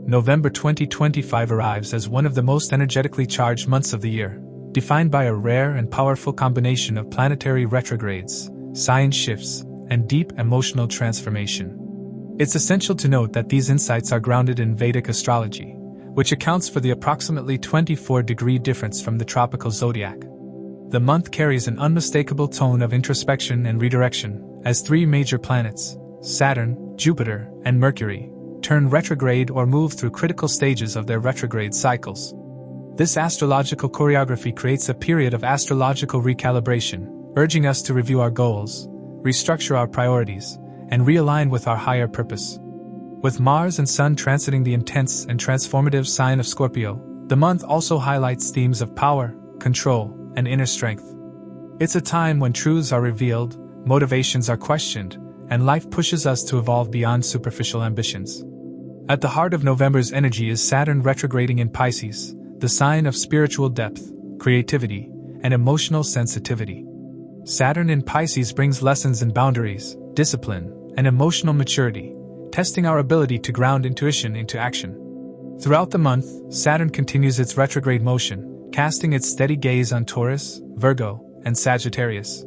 November 2025 arrives as one of the most energetically charged months of the year, defined by a rare and powerful combination of planetary retrogrades, sign shifts, and deep emotional transformation. It's essential to note that these insights are grounded in Vedic astrology, which accounts for the approximately 24-degree difference from the tropical zodiac. The month carries an unmistakable tone of introspection and redirection, as three major planets, Saturn, Jupiter, and Mercury, turn retrograde or move through critical stages of their retrograde cycles. This astrological choreography creates a period of astrological recalibration, urging us to review our goals, restructure our priorities, and realign with our higher purpose. With Mars and Sun transiting the intense and transformative sign of Scorpio, the month also highlights themes of power, control, and inner strength. It's a time when truths are revealed, motivations are questioned, and life pushes us to evolve beyond superficial ambitions. At the heart of November's energy is Saturn retrograding in Pisces, the sign of spiritual depth, creativity, and emotional sensitivity. Saturn in Pisces brings lessons in boundaries, discipline, and emotional maturity, testing our ability to ground intuition into action. Throughout the month, Saturn continues its retrograde motion, casting its steady gaze on Taurus, Virgo, and Sagittarius.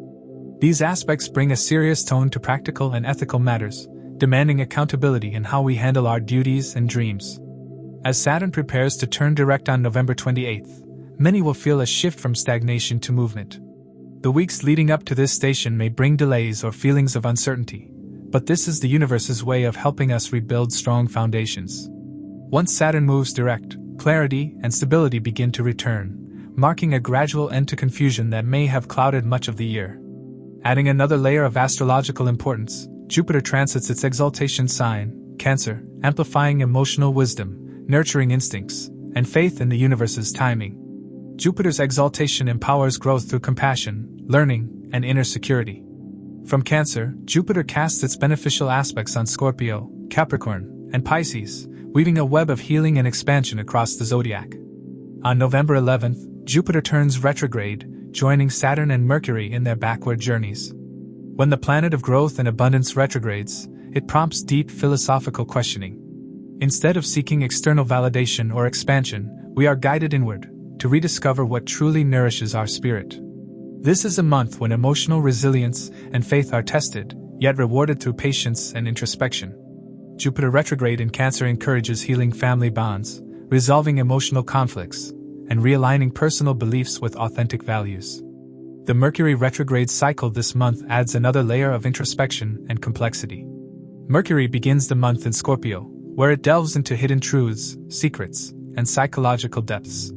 These aspects bring a serious tone to practical and ethical matters, demanding accountability in how we handle our duties and dreams. As Saturn prepares to turn direct on November 28th, many will feel a shift from stagnation to movement. The weeks leading up to this station may bring delays or feelings of uncertainty, but this is the universe's way of helping us rebuild strong foundations. Once Saturn moves direct, clarity and stability begin to return, marking a gradual end to confusion that may have clouded much of the year. Adding another layer of astrological importance, Jupiter transits its exaltation sign, Cancer, amplifying emotional wisdom, nurturing instincts, and faith in the universe's timing. Jupiter's exaltation empowers growth through compassion, learning, and inner security. From Cancer, Jupiter casts its beneficial aspects on Scorpio, Capricorn, and Pisces, weaving a web of healing and expansion across the zodiac. On November 11th, Jupiter turns retrograde, joining Saturn and Mercury in their backward journeys. When the planet of growth and abundance retrogrades, it prompts deep philosophical questioning. Instead of seeking external validation or expansion, we are guided inward, to rediscover what truly nourishes our spirit. This is a month when emotional resilience and faith are tested, yet rewarded through patience and introspection. Jupiter retrograde in Cancer encourages healing family bonds, resolving emotional conflicts, and realigning personal beliefs with authentic values. The Mercury retrograde cycle this month adds another layer of introspection and complexity. Mercury begins the month in Scorpio, where it delves into hidden truths, secrets, and psychological depths.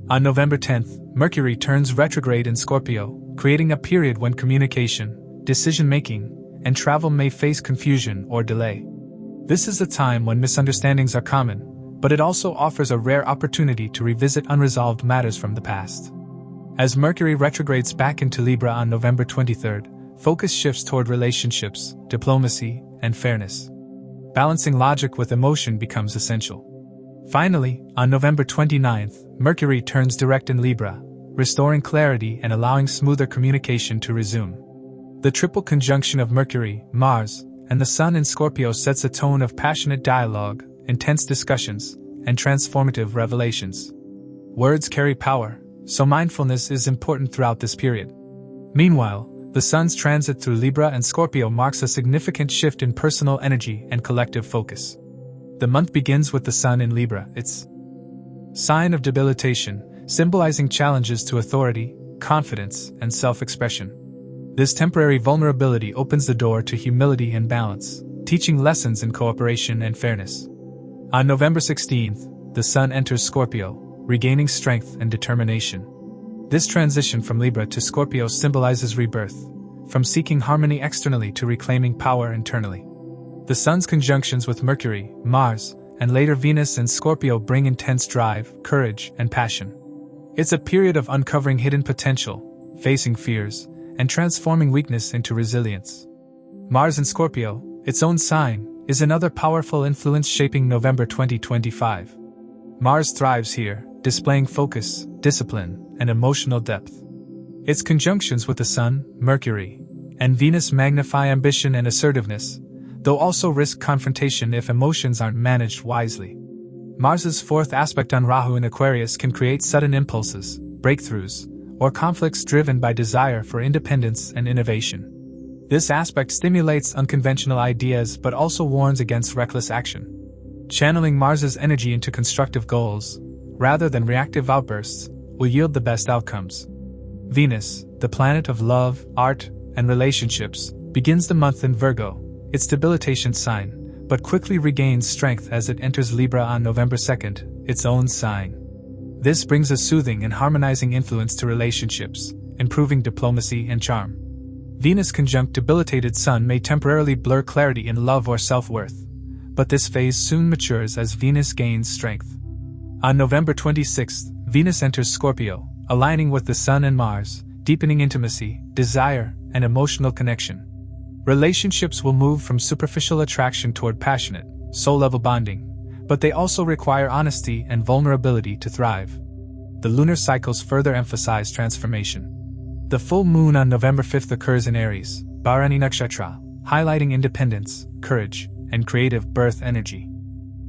On November 10th, Mercury turns retrograde in Scorpio, creating a period when communication, decision-making, and travel may face confusion or delay. This is a time when misunderstandings are common, but it also offers a rare opportunity to revisit unresolved matters from the past. As Mercury retrogrades back into Libra on November 23rd, focus shifts toward relationships, diplomacy, and fairness. Balancing logic with emotion becomes essential. Finally, on November 29th, Mercury turns direct in Libra, restoring clarity and allowing smoother communication to resume. The triple conjunction of Mercury, Mars, and the Sun in Scorpio sets a tone of passionate dialogue, intense discussions, and transformative revelations. Words carry power, so mindfulness is important throughout this period. Meanwhile, the Sun's transit through Libra and Scorpio marks a significant shift in personal energy and collective focus. The month begins with the Sun in Libra, its sign of debilitation, symbolizing challenges to authority, confidence, and self-expression. This temporary vulnerability opens the door to humility and balance, teaching lessons in cooperation and fairness. On November 16th, the Sun enters Scorpio, regaining strength and determination. This transition from Libra to Scorpio symbolizes rebirth, from seeking harmony externally to reclaiming power internally. The Sun's conjunctions with Mercury, Mars, and later Venus in Scorpio bring intense drive, courage, and passion. It's a period of uncovering hidden potential, facing fears, and transforming weakness into resilience. Mars in Scorpio, its own sign, is another powerful influence shaping November 2025. Mars thrives here, displaying focus, discipline, and emotional depth. Its conjunctions with the Sun, Mercury, and Venus magnify ambition and assertiveness, though also risk confrontation if emotions aren't managed wisely. Mars's fourth aspect on Rahu in Aquarius can create sudden impulses, breakthroughs, or conflicts driven by desire for independence and innovation. This aspect stimulates unconventional ideas but also warns against reckless action. Channeling Mars's energy into constructive goals, rather than reactive outbursts, will yield the best outcomes. Venus, the planet of love, art, and relationships, begins the month in Virgo, its debilitation sign, but quickly regains strength as it enters Libra on November 2nd, its own sign. This brings a soothing and harmonizing influence to relationships, improving diplomacy and charm. Venus conjunct debilitated Sun may temporarily blur clarity in love or self-worth, but this phase soon matures as Venus gains strength. On November 26th, Venus enters Scorpio, aligning with the Sun and Mars, deepening intimacy, desire, and emotional connection. Relationships will move from superficial attraction toward passionate, soul-level bonding, but they also require honesty and vulnerability to thrive. The lunar cycles further emphasize transformation. The full moon on November 5th occurs in Aries, Bharani Nakshatra, highlighting independence, courage, and creative birth energy.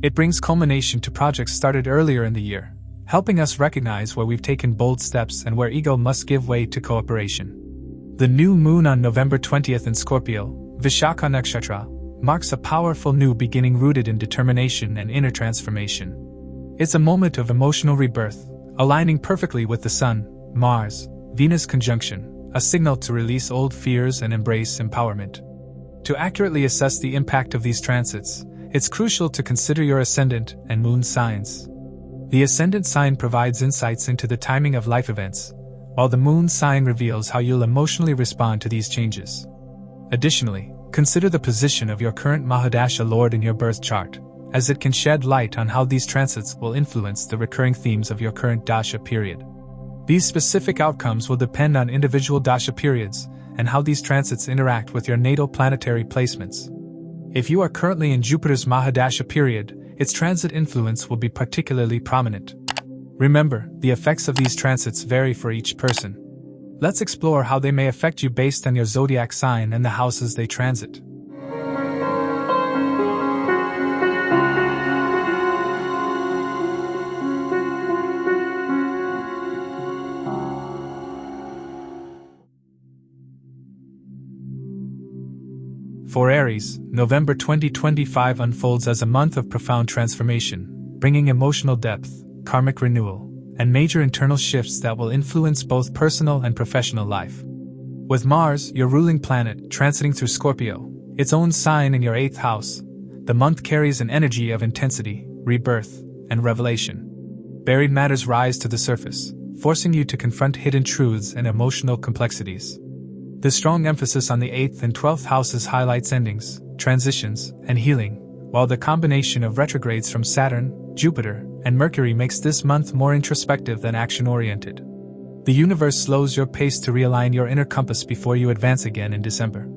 It brings culmination to projects started earlier in the year, helping us recognize where we've taken bold steps and where ego must give way to cooperation. The new moon on November 20th in Scorpio, Vishakha Nakshatra, marks a powerful new beginning rooted in determination and inner transformation. It's a moment of emotional rebirth, aligning perfectly with the Sun, Mars, Venus conjunction, a signal to release old fears and embrace empowerment. To accurately assess the impact of these transits, it's crucial to consider your ascendant and moon signs. The ascendant sign provides insights into the timing of life events, while the moon sign reveals how you'll emotionally respond to these changes. Additionally, consider the position of your current Maha-Dasha lord in your birth chart, as it can shed light on how these transits will influence the recurring themes of your current Dasha period. These specific outcomes will depend on individual Dasha periods and how these transits interact with your natal planetary placements. If you are currently in Jupiter's Maha-Dasha period, its transit influence will be particularly prominent. Remember, the effects of these transits vary for each person. Let's explore how they may affect you based on your zodiac sign and the houses they transit. For Aries, November 2025 unfolds as a month of profound transformation, bringing emotional depth, karmic renewal, and major internal shifts that will influence both personal and professional life. With Mars, your ruling planet, transiting through Scorpio, its own sign in your 8th house, the month carries an energy of intensity, rebirth, and revelation. Buried matters rise to the surface, forcing you to confront hidden truths and emotional complexities. The strong emphasis on the 8th and 12th houses highlights endings, transitions, and healing, while the combination of retrogrades from Saturn, Jupiter, and Mercury makes this month more introspective than action-oriented. The universe slows your pace to realign your inner compass before you advance again in December.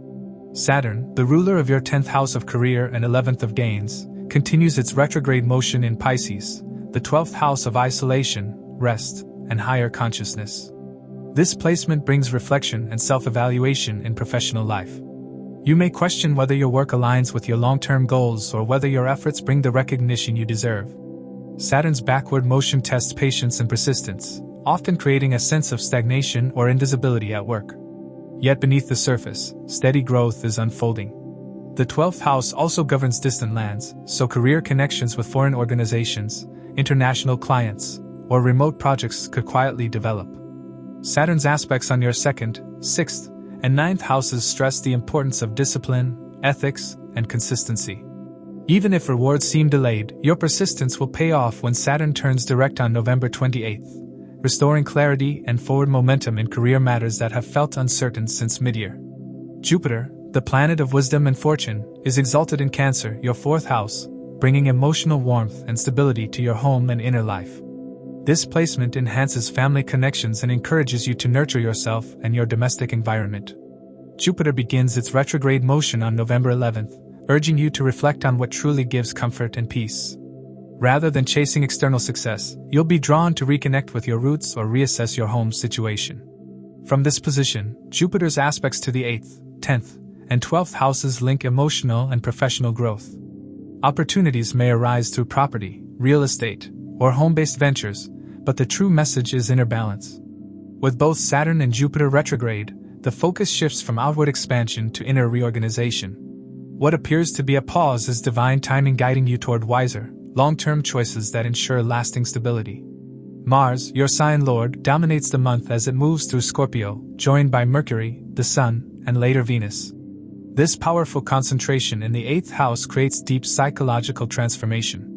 Saturn, the ruler of your 10th house of career and 11th of gains, continues its retrograde motion in Pisces, the 12th house of isolation, rest, and higher consciousness. This placement brings reflection and self-evaluation in professional life. You may question whether your work aligns with your long-term goals or whether your efforts bring the recognition you deserve. Saturn's backward motion tests patience and persistence, often creating a sense of stagnation or indisability at work. Yet beneath the surface, steady growth is unfolding. The 12th house also governs distant lands, so career connections with foreign organizations, international clients, or remote projects could quietly develop. Saturn's aspects on your 2nd, 6th, and 9th houses stress the importance of discipline, ethics, and consistency. Even if rewards seem delayed, your persistence will pay off when Saturn turns direct on November 28th, restoring clarity and forward momentum in career matters that have felt uncertain since mid-year. Jupiter, the planet of wisdom and fortune, is exalted in Cancer, your 4th house, bringing emotional warmth and stability to your home and inner life. This placement enhances family connections and encourages you to nurture yourself and your domestic environment. Jupiter begins its retrograde motion on November 11th, urging you to reflect on what truly gives comfort and peace. Rather than chasing external success, you'll be drawn to reconnect with your roots or reassess your home situation. From this position, Jupiter's aspects to the 8th, 10th, and 12th houses link emotional and professional growth. Opportunities may arise through property, real estate, or home-based ventures, but the true message is inner balance. With both Saturn and Jupiter retrograde, the focus shifts from outward expansion to inner reorganization. What appears to be a pause is divine timing guiding you toward wiser, long-term choices that ensure lasting stability. Mars, your sign lord, dominates the month as it moves through Scorpio, joined by Mercury, the Sun, and later Venus. This powerful concentration in the 8th house creates deep psychological transformation.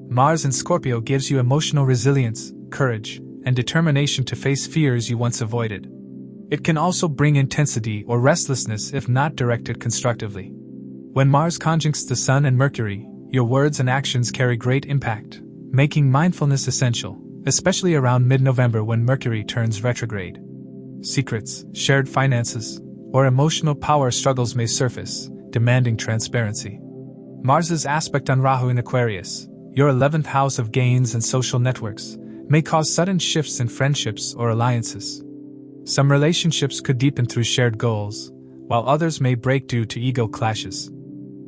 Mars in Scorpio gives you emotional resilience, courage, and determination to face fears you once avoided. It can also bring intensity or restlessness if not directed constructively. When Mars conjuncts the Sun and Mercury, your words and actions carry great impact, making mindfulness essential, especially around mid-November when Mercury turns retrograde. Secrets, shared finances, or emotional power struggles may surface, demanding transparency. Mars's aspect on Rahu in Aquarius, your 11th house of gains and social networks, may cause sudden shifts in friendships or alliances. Some relationships could deepen through shared goals, while others may break due to ego clashes.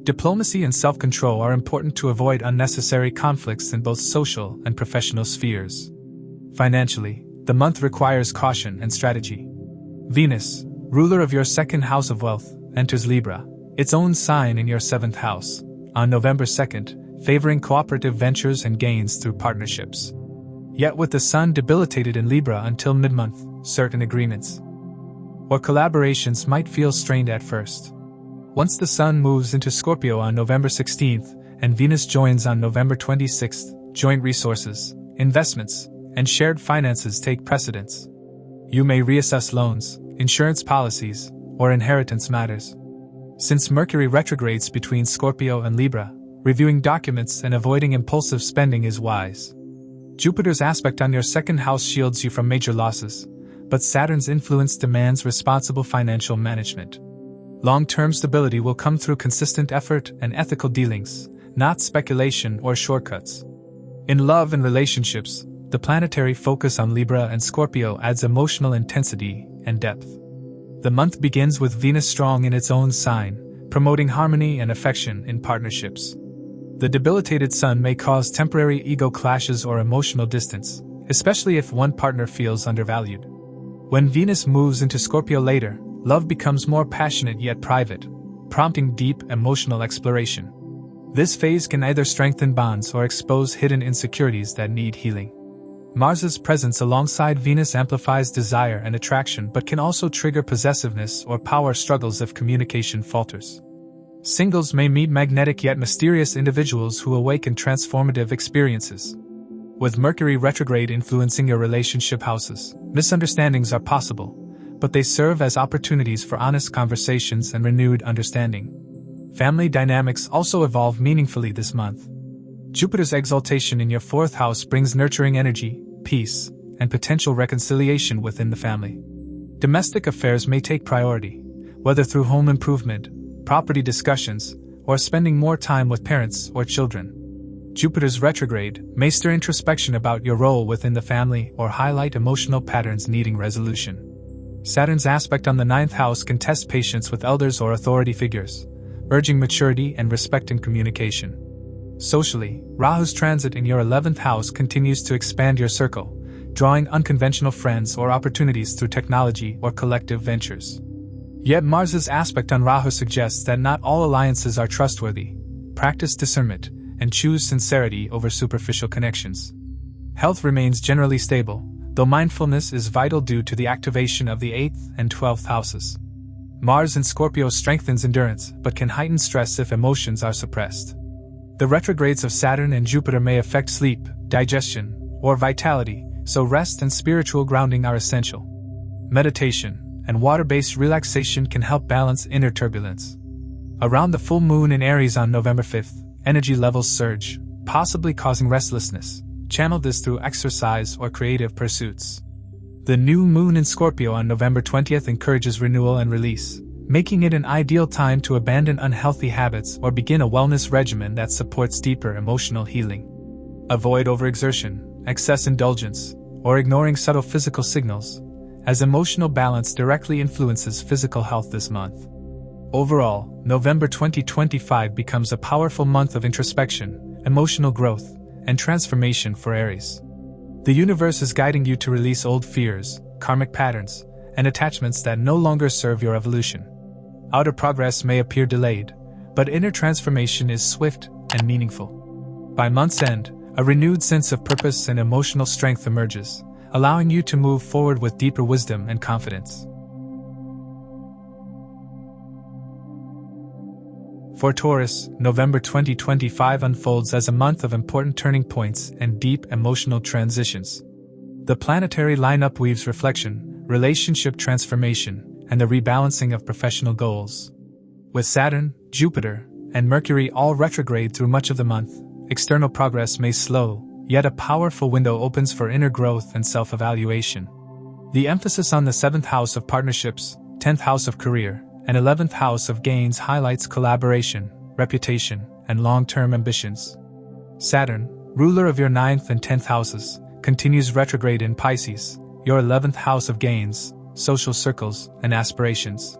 Diplomacy and self-control are important to avoid unnecessary conflicts in both social and professional spheres. Financially, the month requires caution and strategy. Venus, ruler of your 2nd house of wealth, enters Libra, its own sign in your 7th house, on November 2nd, favoring cooperative ventures and gains through partnerships. Yet with the Sun debilitated in Libra until mid-month, certain agreements or collaborations might feel strained at first. Once the Sun moves into Scorpio on November 16th and Venus joins on November 26th, joint resources, investments, and shared finances take precedence. You may reassess loans, insurance policies, or inheritance matters. Since Mercury retrogrades between Scorpio and Libra, reviewing documents and avoiding impulsive spending is wise. Jupiter's aspect on your 2nd house shields you from major losses, but Saturn's influence demands responsible financial management. Long-term stability will come through consistent effort and ethical dealings, not speculation or shortcuts. In love and relationships, the planetary focus on Libra and Scorpio adds emotional intensity and depth. The month begins with Venus strong in its own sign, promoting harmony and affection in partnerships. The debilitated Sun may cause temporary ego clashes or emotional distance, especially if one partner feels undervalued. When Venus moves into Scorpio later, love becomes more passionate yet private, prompting deep emotional exploration. This phase can either strengthen bonds or expose hidden insecurities that need healing. Mars's presence alongside Venus amplifies desire and attraction but can also trigger possessiveness or power struggles if communication falters. Singles may meet magnetic yet mysterious individuals who awaken transformative experiences. With Mercury retrograde influencing your relationship houses, misunderstandings are possible, but they serve as opportunities for honest conversations and renewed understanding. Family dynamics also evolve meaningfully this month. Jupiter's exaltation in your 4th house brings nurturing energy, peace, and potential reconciliation within the family. Domestic affairs may take priority, whether through home improvement, property discussions, or spending more time with parents or children. Jupiter's retrograde may stir introspection about your role within the family or highlight emotional patterns needing resolution. Saturn's aspect on the 9th house can test patience with elders or authority figures, urging maturity and respect in communication. Socially, Rahu's transit in your 11th house continues to expand your circle, drawing unconventional friends or opportunities through technology or collective ventures. Yet Mars's aspect on Rahu suggests that not all alliances are trustworthy. Practice discernment and choose sincerity over superficial connections. Health remains generally stable, though mindfulness is vital due to the activation of the 8th and 12th houses. Mars in Scorpio strengthens endurance but can heighten stress if emotions are suppressed. The retrogrades of Saturn and Jupiter may affect sleep, digestion, or vitality, so rest and spiritual grounding are essential. Meditation and water-based relaxation can help balance inner turbulence. Around the full moon in Aries on November 5th, energy levels surge, possibly causing restlessness. Channel this through exercise or creative pursuits. The new moon in Scorpio on November 20th encourages renewal and release, making it an ideal time to abandon unhealthy habits or begin a wellness regimen that supports deeper emotional healing. Avoid overexertion, excess indulgence, or ignoring subtle physical signals, as emotional balance directly influences physical health this month. Overall, November 2025 becomes a powerful month of introspection, emotional growth, and transformation for Aries. The universe is guiding you to release old fears, karmic patterns, and attachments that no longer serve your evolution. Outer progress may appear delayed, but inner transformation is swift and meaningful. By month's end, a renewed sense of purpose and emotional strength emerges, allowing you to move forward with deeper wisdom and confidence. For Taurus, November 2025 unfolds as a month of important turning points and deep emotional transitions. The planetary lineup weaves reflection, relationship transformation, and the rebalancing of professional goals. With Saturn, Jupiter, and Mercury all retrograde through much of the month, external progress may slow, yet a powerful window opens for inner growth and self-evaluation. The emphasis on the 7th house of partnerships, 10th house of career, and 11th house of gains highlights collaboration, reputation, and long-term ambitions. Saturn, ruler of your 9th and 10th houses, continues retrograde in Pisces, your 11th house of gains, social circles, and aspirations.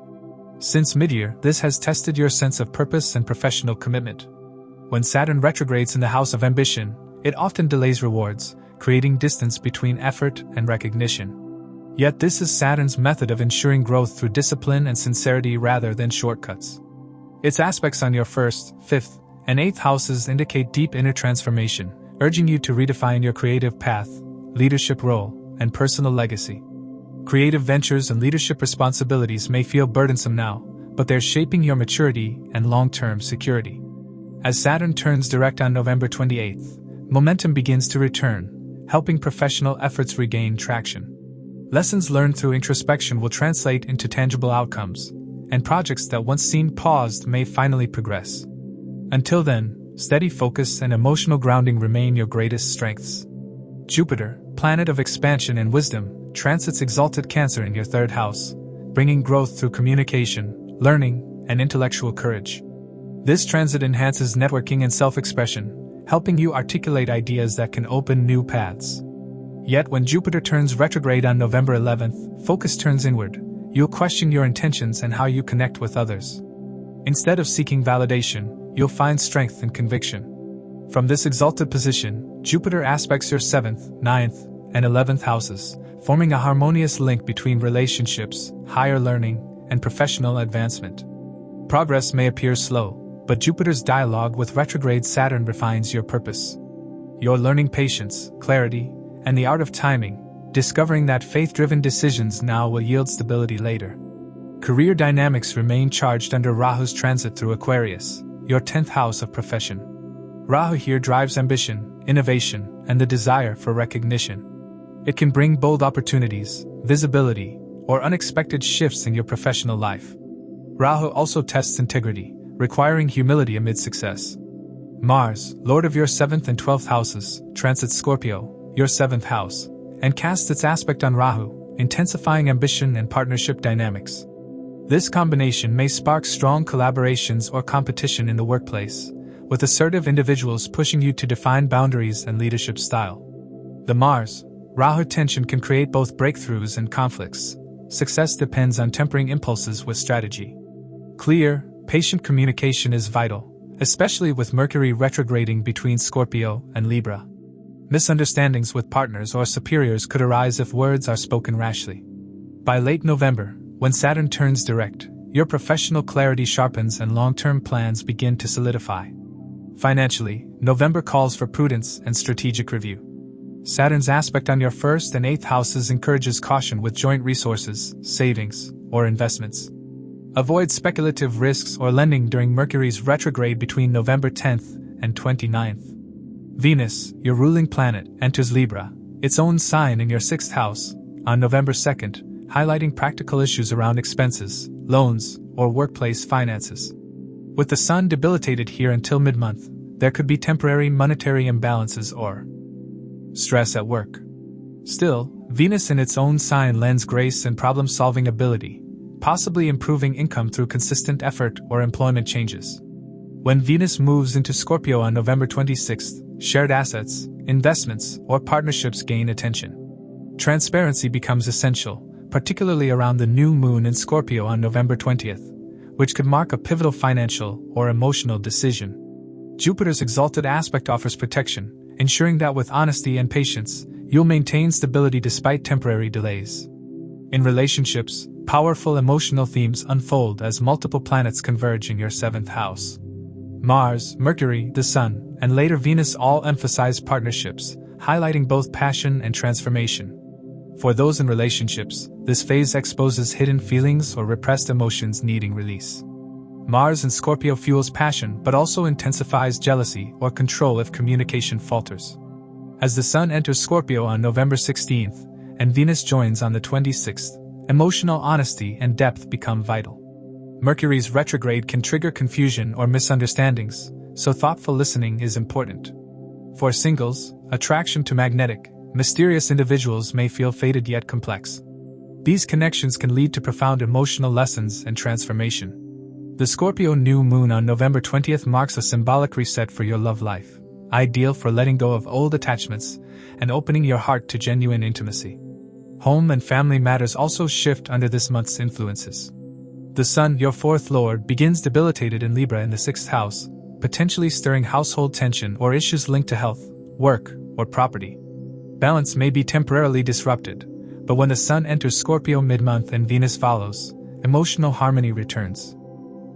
Since mid-year, this has tested your sense of purpose and professional commitment. When Saturn retrogrades in the house of ambition, it often delays rewards, creating distance between effort and recognition. Yet this is Saturn's method of ensuring growth through discipline and sincerity rather than shortcuts. Its aspects on your 1st, 5th, and 8th houses indicate deep inner transformation, urging you to redefine your creative path, leadership role, and personal legacy. Creative ventures and leadership responsibilities may feel burdensome now, but they're shaping your maturity and long-term security. As Saturn turns direct on November 28th, momentum begins to return, helping professional efforts regain traction. Lessons learned through introspection will translate into tangible outcomes, and projects that once seemed paused may finally progress. Until then, steady focus and emotional grounding remain your greatest strengths. Jupiter, planet of expansion and wisdom, transits exalted Cancer in your 3rd house, bringing growth through communication, learning, and intellectual courage. This transit enhances networking and self-expression, helping you articulate ideas that can open new paths. Yet when Jupiter turns retrograde on November 11th, focus turns inward. You'll question your intentions and how you connect with others. Instead of seeking validation, you'll find strength and conviction. From this exalted position, Jupiter aspects your 7th, 9th, and 11th houses, forming a harmonious link between relationships, higher learning, and professional advancement. Progress may appear slow, but Jupiter's dialogue with retrograde Saturn refines your purpose. You're learning patience, clarity, and the art of timing, discovering that faith-driven decisions now will yield stability later. Career dynamics remain charged under Rahu's transit through Aquarius, your 10th house of profession. Rahu here drives ambition, innovation, and the desire for recognition. It can bring bold opportunities, visibility, or unexpected shifts in your professional life. Rahu also tests integrity, requiring humility amid success. Mars, lord of your 7th and 12th houses, transits Scorpio, your 7th house, and casts its aspect on Rahu, intensifying ambition and partnership dynamics. This combination may spark strong collaborations or competition in the workplace, with assertive individuals pushing you to define boundaries and leadership style. The Mars-Rahu tension can create both breakthroughs and conflicts. Success depends on tempering impulses with strategy. Clear, patient communication is vital, especially with Mercury retrograding between Scorpio and Libra. Misunderstandings with partners or superiors could arise if words are spoken rashly. By late November, when Saturn turns direct, your professional clarity sharpens and long-term plans begin to solidify. Financially, November calls for prudence and strategic review. Saturn's aspect on your 1st and 8th houses encourages caution with joint resources, savings, or investments. Avoid speculative risks or lending during Mercury's retrograde between November 10th and 29th. Venus, your ruling planet, enters Libra, its own sign in your 6th house, on November 2nd, highlighting practical issues around expenses, loans, or workplace finances. With the Sun debilitated here until mid-month, there could be temporary monetary imbalances or stress at work. Still, Venus in its own sign lends grace and problem-solving ability, possibly improving income through consistent effort or employment changes. When Venus moves into Scorpio on November 26th, shared assets, investments, or partnerships gain attention. Transparency becomes essential, particularly around the new moon in Scorpio on November 20th, which could mark a pivotal financial or emotional decision. Jupiter's exalted aspect offers protection, ensuring that with honesty and patience, you'll maintain stability despite temporary delays. In relationships, powerful emotional themes unfold as multiple planets converge in your 7th house. Mars, Mercury, the Sun, and later Venus all emphasize partnerships, highlighting both passion and transformation. For those in relationships, this phase exposes hidden feelings or repressed emotions needing release. Mars in Scorpio fuels passion but also intensifies jealousy or control if communication falters. As the Sun enters Scorpio on November 16th, and Venus joins on the 26th, emotional honesty and depth become vital. Mercury's retrograde can trigger confusion or misunderstandings, so thoughtful listening is important. For singles, attraction to magnetic, mysterious individuals may feel fated yet complex. These connections can lead to profound emotional lessons and transformation. The Scorpio new moon on November 20th marks a symbolic reset for your love life, ideal for letting go of old attachments and opening your heart to genuine intimacy. Home and family matters also shift under this month's influences. The Sun, your 4th lord, begins debilitated in Libra in the 6th house, potentially stirring household tension or issues linked to health, work, or property. Balance may be temporarily disrupted, but when the Sun enters Scorpio mid-month and Venus follows, emotional harmony returns.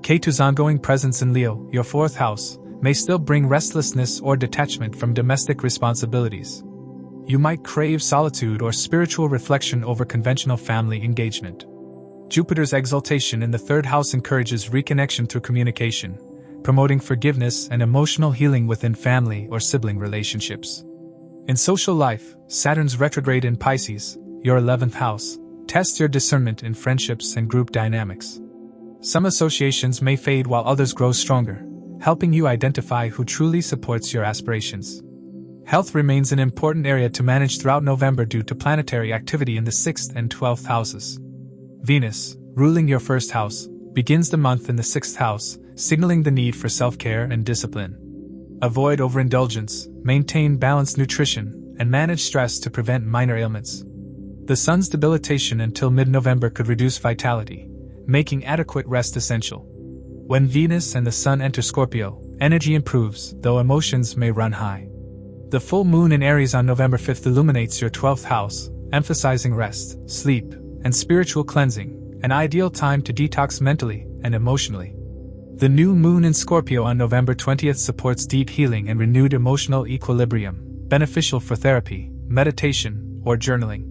Ketu's ongoing presence in Leo, your 4th house, may still bring restlessness or detachment from domestic responsibilities. You might crave solitude or spiritual reflection over conventional family engagement. Jupiter's exaltation in the 3rd house encourages reconnection through communication, promoting forgiveness and emotional healing within family or sibling relationships. In social life, Saturn's retrograde in Pisces, your 11th house, tests your discernment in friendships and group dynamics. Some associations may fade while others grow stronger, helping you identify who truly supports your aspirations. Health remains an important area to manage throughout November due to planetary activity in the 6th and 12th houses. Venus, ruling your 1st house, begins the month in the 6th house, signaling the need for self-care and discipline. Avoid overindulgence, maintain balanced nutrition, and manage stress to prevent minor ailments. The Sun's debilitation until mid-November could reduce vitality, making adequate rest essential. When Venus and the Sun enter Scorpio, energy improves, though emotions may run high. The full moon in Aries on November 5th illuminates your 12th house, emphasizing rest, sleep, and spiritual cleansing, an ideal time to detox mentally and emotionally. The new moon in Scorpio on November 20th supports deep healing and renewed emotional equilibrium, beneficial for therapy, meditation, or journaling.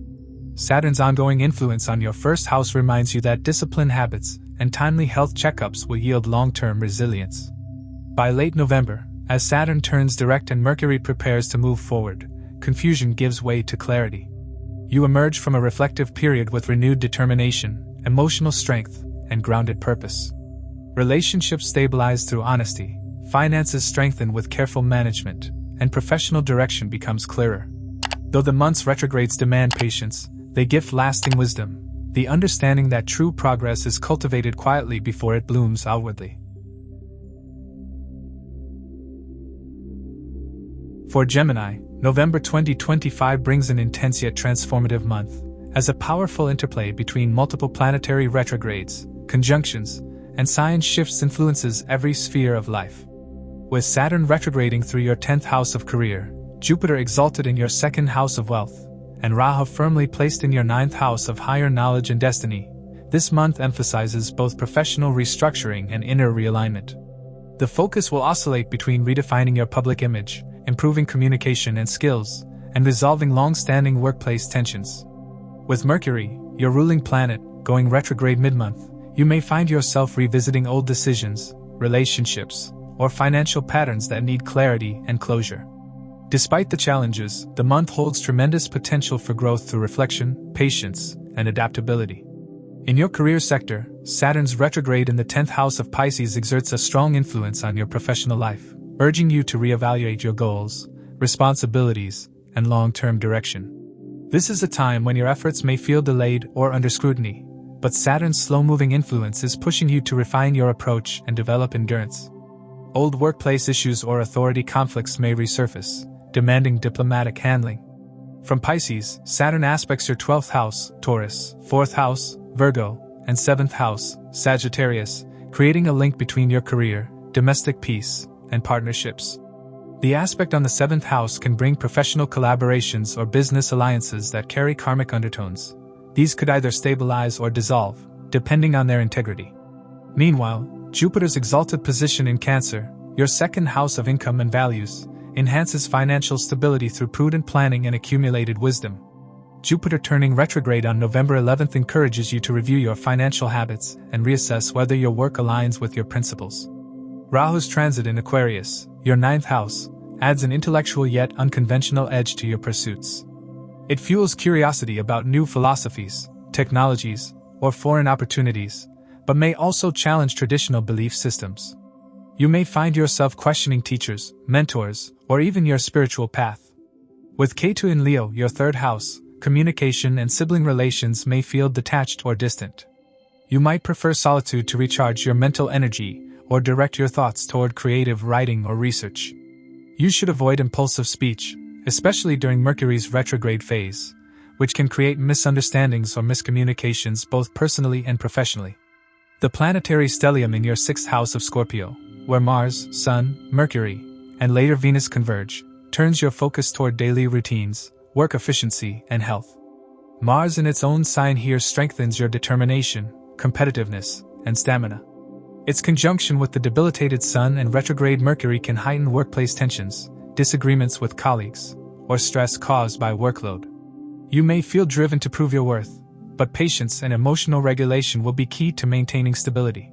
Saturn's ongoing influence on your 1st house reminds you that disciplined habits and timely health checkups will yield long-term resilience. By late November, as Saturn turns direct and Mercury prepares to move forward, confusion gives way to clarity. You emerge from a reflective period with renewed determination, emotional strength, and grounded purpose. Relationships stabilize through honesty, finances strengthen with careful management, and professional direction becomes clearer. Though the month's retrogrades demand patience, they gift lasting wisdom, the understanding that true progress is cultivated quietly before it blooms outwardly. For Gemini, November 2025 brings an intense yet transformative month, as a powerful interplay between multiple planetary retrogrades, conjunctions, and sign shifts influences every sphere of life. With Saturn retrograding through your 10th house of career, Jupiter exalted in your 2nd house of wealth, and Rahu firmly placed in your 9th house of higher knowledge and destiny, this month emphasizes both professional restructuring and inner realignment. The focus will oscillate between redefining your public image, improving communication and skills, and resolving long-standing workplace tensions. With Mercury, your ruling planet, going retrograde mid-month, you may find yourself revisiting old decisions, relationships, or financial patterns that need clarity and closure. Despite the challenges, the month holds tremendous potential for growth through reflection, patience, and adaptability. In your career sector, Saturn's retrograde in the 10th house of Pisces exerts a strong influence on your professional life, urging you to reevaluate your goals, responsibilities, and long-term direction. This is a time when your efforts may feel delayed or under scrutiny, but Saturn's slow-moving influence is pushing you to refine your approach and develop endurance. Old workplace issues or authority conflicts may resurface, demanding diplomatic handling. From Pisces, Saturn aspects your 12th house, Taurus, 4th house, Virgo, and 7th house, Sagittarius, creating a link between your career, domestic peace, and partnerships. The aspect on the 7th house can bring professional collaborations or business alliances that carry karmic undertones. These could either stabilize or dissolve, depending on their integrity. Meanwhile, Jupiter's exalted position in Cancer, your 2nd house of income and values, enhances financial stability through prudent planning and accumulated wisdom. Jupiter turning retrograde on November 11th encourages you to review your financial habits and reassess whether your work aligns with your principles. Rahu's transit in Aquarius, your 9th house, adds an intellectual yet unconventional edge to your pursuits. It fuels curiosity about new philosophies, technologies, or foreign opportunities, but may also challenge traditional belief systems. You may find yourself questioning teachers, mentors, or even your spiritual path. With Ketu in Leo, your 3rd house, communication and sibling relations may feel detached or distant. You might prefer solitude to recharge your mental energy or direct your thoughts toward creative writing or research. You should avoid impulsive speech, especially during Mercury's retrograde phase, which can create misunderstandings or miscommunications both personally and professionally. The planetary stellium in your 6th house of Scorpio, where Mars, Sun, Mercury, and later Venus converge, turns your focus toward daily routines, work efficiency, and health. Mars in its own sign here strengthens your determination, competitiveness, and stamina. Its conjunction with the debilitated Sun and retrograde Mercury can heighten workplace tensions, disagreements with colleagues, or stress caused by workload. You may feel driven to prove your worth, but patience and emotional regulation will be key to maintaining stability.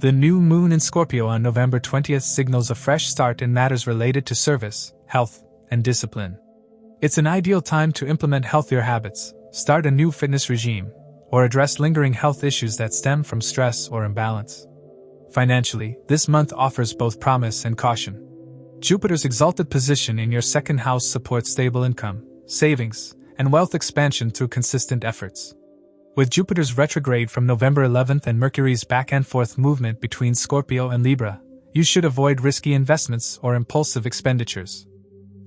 The new moon in Scorpio on November 20th signals a fresh start in matters related to service, health, and discipline. It's an ideal time to implement healthier habits, start a new fitness regime, or address lingering health issues that stem from stress or imbalance. Financially, this month offers both promise and caution. Jupiter's exalted position in your 2nd house supports stable income, savings, and wealth expansion through consistent efforts. With Jupiter's retrograde from November 11th and Mercury's back-and-forth movement between Scorpio and Libra, you should avoid risky investments or impulsive expenditures.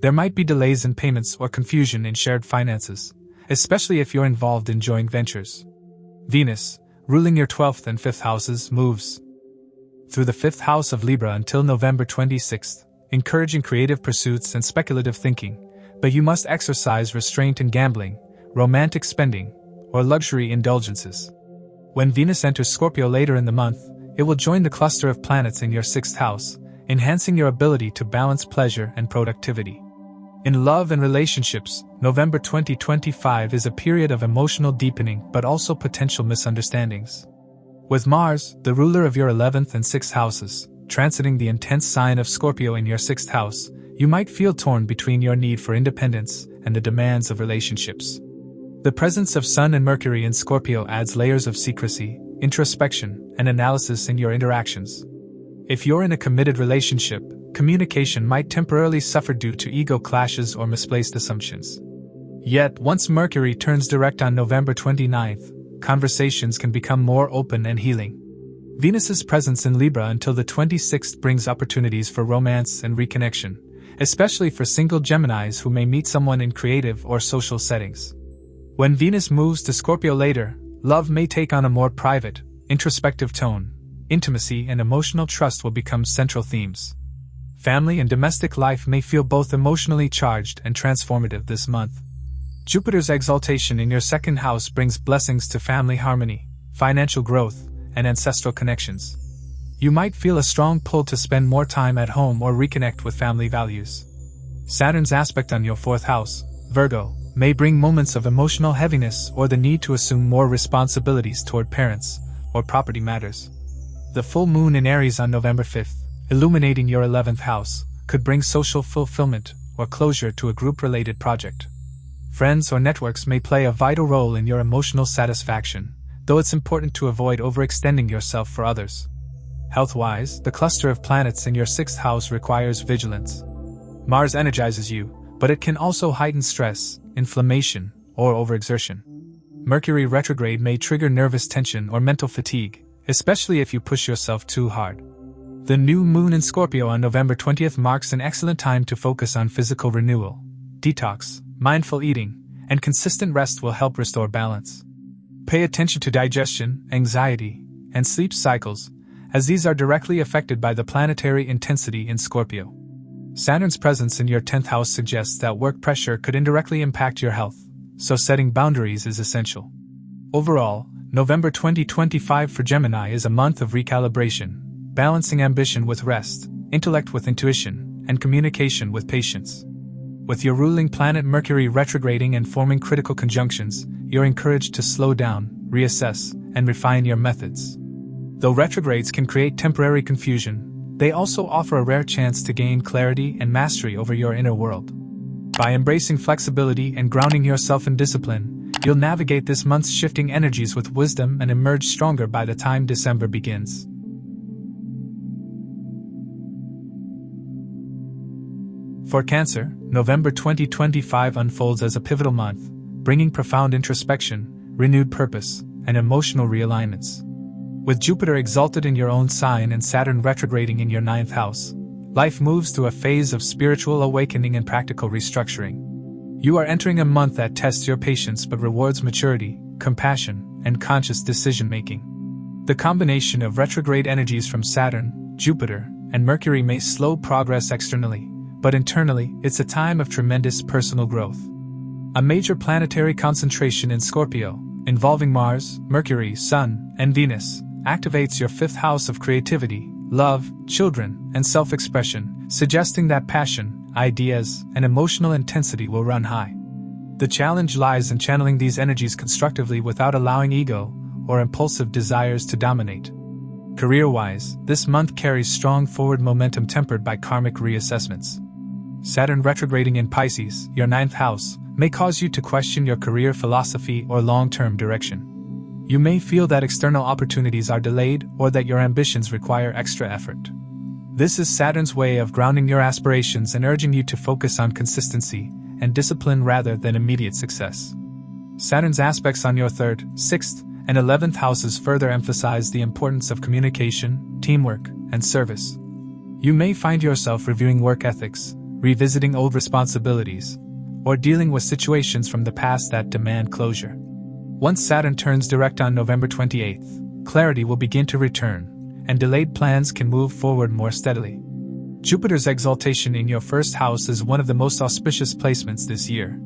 There might be delays in payments or confusion in shared finances, especially if you're involved in joint ventures. Venus, ruling your 12th and 5th houses, moves through the 5th house of Libra until November 26th, encouraging creative pursuits and speculative thinking, but you must exercise restraint in gambling, romantic spending, or luxury indulgences. When Venus enters Scorpio later in the month, it will join the cluster of planets in your 6th house, enhancing your ability to balance pleasure and productivity. In love and relationships, November 2025 is a period of emotional deepening but also potential misunderstandings. With Mars, the ruler of your 11th and 6th houses, transiting the intense sign of Scorpio in your 6th house, you might feel torn between your need for independence and the demands of relationships. The presence of Sun and Mercury in Scorpio adds layers of secrecy, introspection, and analysis in your interactions. If you're in a committed relationship, communication might temporarily suffer due to ego clashes or misplaced assumptions. Yet, once Mercury turns direct on November 29th, conversations can become more open and healing. Venus's presence in Libra until the 26th brings opportunities for romance and reconnection, especially for single Geminis who may meet someone in creative or social settings. When Venus moves to Scorpio later, love may take on a more private, introspective tone. Intimacy and emotional trust will become central themes. Family and domestic life may feel both emotionally charged and transformative this month. Jupiter's exaltation in your 2nd house brings blessings to family harmony, financial growth, and ancestral connections. You might feel a strong pull to spend more time at home or reconnect with family values. Saturn's aspect on your 4th house, Virgo, may bring moments of emotional heaviness or the need to assume more responsibilities toward parents or property matters. The full moon in Aries on November 5th, illuminating your 11th house, could bring social fulfillment or closure to a group-related project. Friends or networks may play a vital role in your emotional satisfaction, though it's important to avoid overextending yourself for others. Health-wise, the cluster of planets in your 6th house requires vigilance. Mars energizes you, but it can also heighten stress, inflammation, or overexertion. Mercury retrograde may trigger nervous tension or mental fatigue, especially if you push yourself too hard. The new moon in Scorpio on November 20th marks an excellent time to focus on physical renewal. Detox, mindful eating, and consistent rest will help restore balance. Pay attention to digestion, anxiety, and sleep cycles, as these are directly affected by the planetary intensity in Scorpio. Saturn's presence in your 10th house suggests that work pressure could indirectly impact your health, so setting boundaries is essential. Overall, November 2025 for Gemini is a month of recalibration, balancing ambition with rest, intellect with intuition, and communication with patience. With your ruling planet Mercury retrograding and forming critical conjunctions, you're encouraged to slow down, reassess, and refine your methods. Though retrogrades can create temporary confusion, they also offer a rare chance to gain clarity and mastery over your inner world. By embracing flexibility and grounding yourself in discipline, you'll navigate this month's shifting energies with wisdom and emerge stronger by the time December begins. For Cancer, November 2025 unfolds as a pivotal month, bringing profound introspection, renewed purpose, and emotional realignments. With Jupiter exalted in your own sign and Saturn retrograding in your 9th house, life moves through a phase of spiritual awakening and practical restructuring. You are entering a month that tests your patience but rewards maturity, compassion, and conscious decision-making. The combination of retrograde energies from Saturn, Jupiter, and Mercury may slow progress externally, but internally, it's a time of tremendous personal growth. A major planetary concentration in Scorpio, involving Mars, Mercury, Sun, and Venus, activates your 5th house of creativity, love, children, and self-expression, suggesting that passion, ideas, and emotional intensity will run high. The challenge lies in channeling these energies constructively without allowing ego or impulsive desires to dominate. Career-wise, this month carries strong forward momentum tempered by karmic reassessments. Saturn retrograding in Pisces, your 9th house, may cause you to question your career philosophy or long-term direction. You may feel that external opportunities are delayed or that your ambitions require extra effort. This is Saturn's way of grounding your aspirations and urging you to focus on consistency and discipline rather than immediate success. Saturn's aspects on your 3rd, 6th, and 11th houses further emphasize the importance of communication, teamwork, and service. You may find yourself reviewing work ethics, revisiting old responsibilities, or dealing with situations from the past that demand closure. Once Saturn turns direct on November 28th, clarity will begin to return, and delayed plans can move forward more steadily. Jupiter's exaltation in your 1st house is one of the most auspicious placements this year.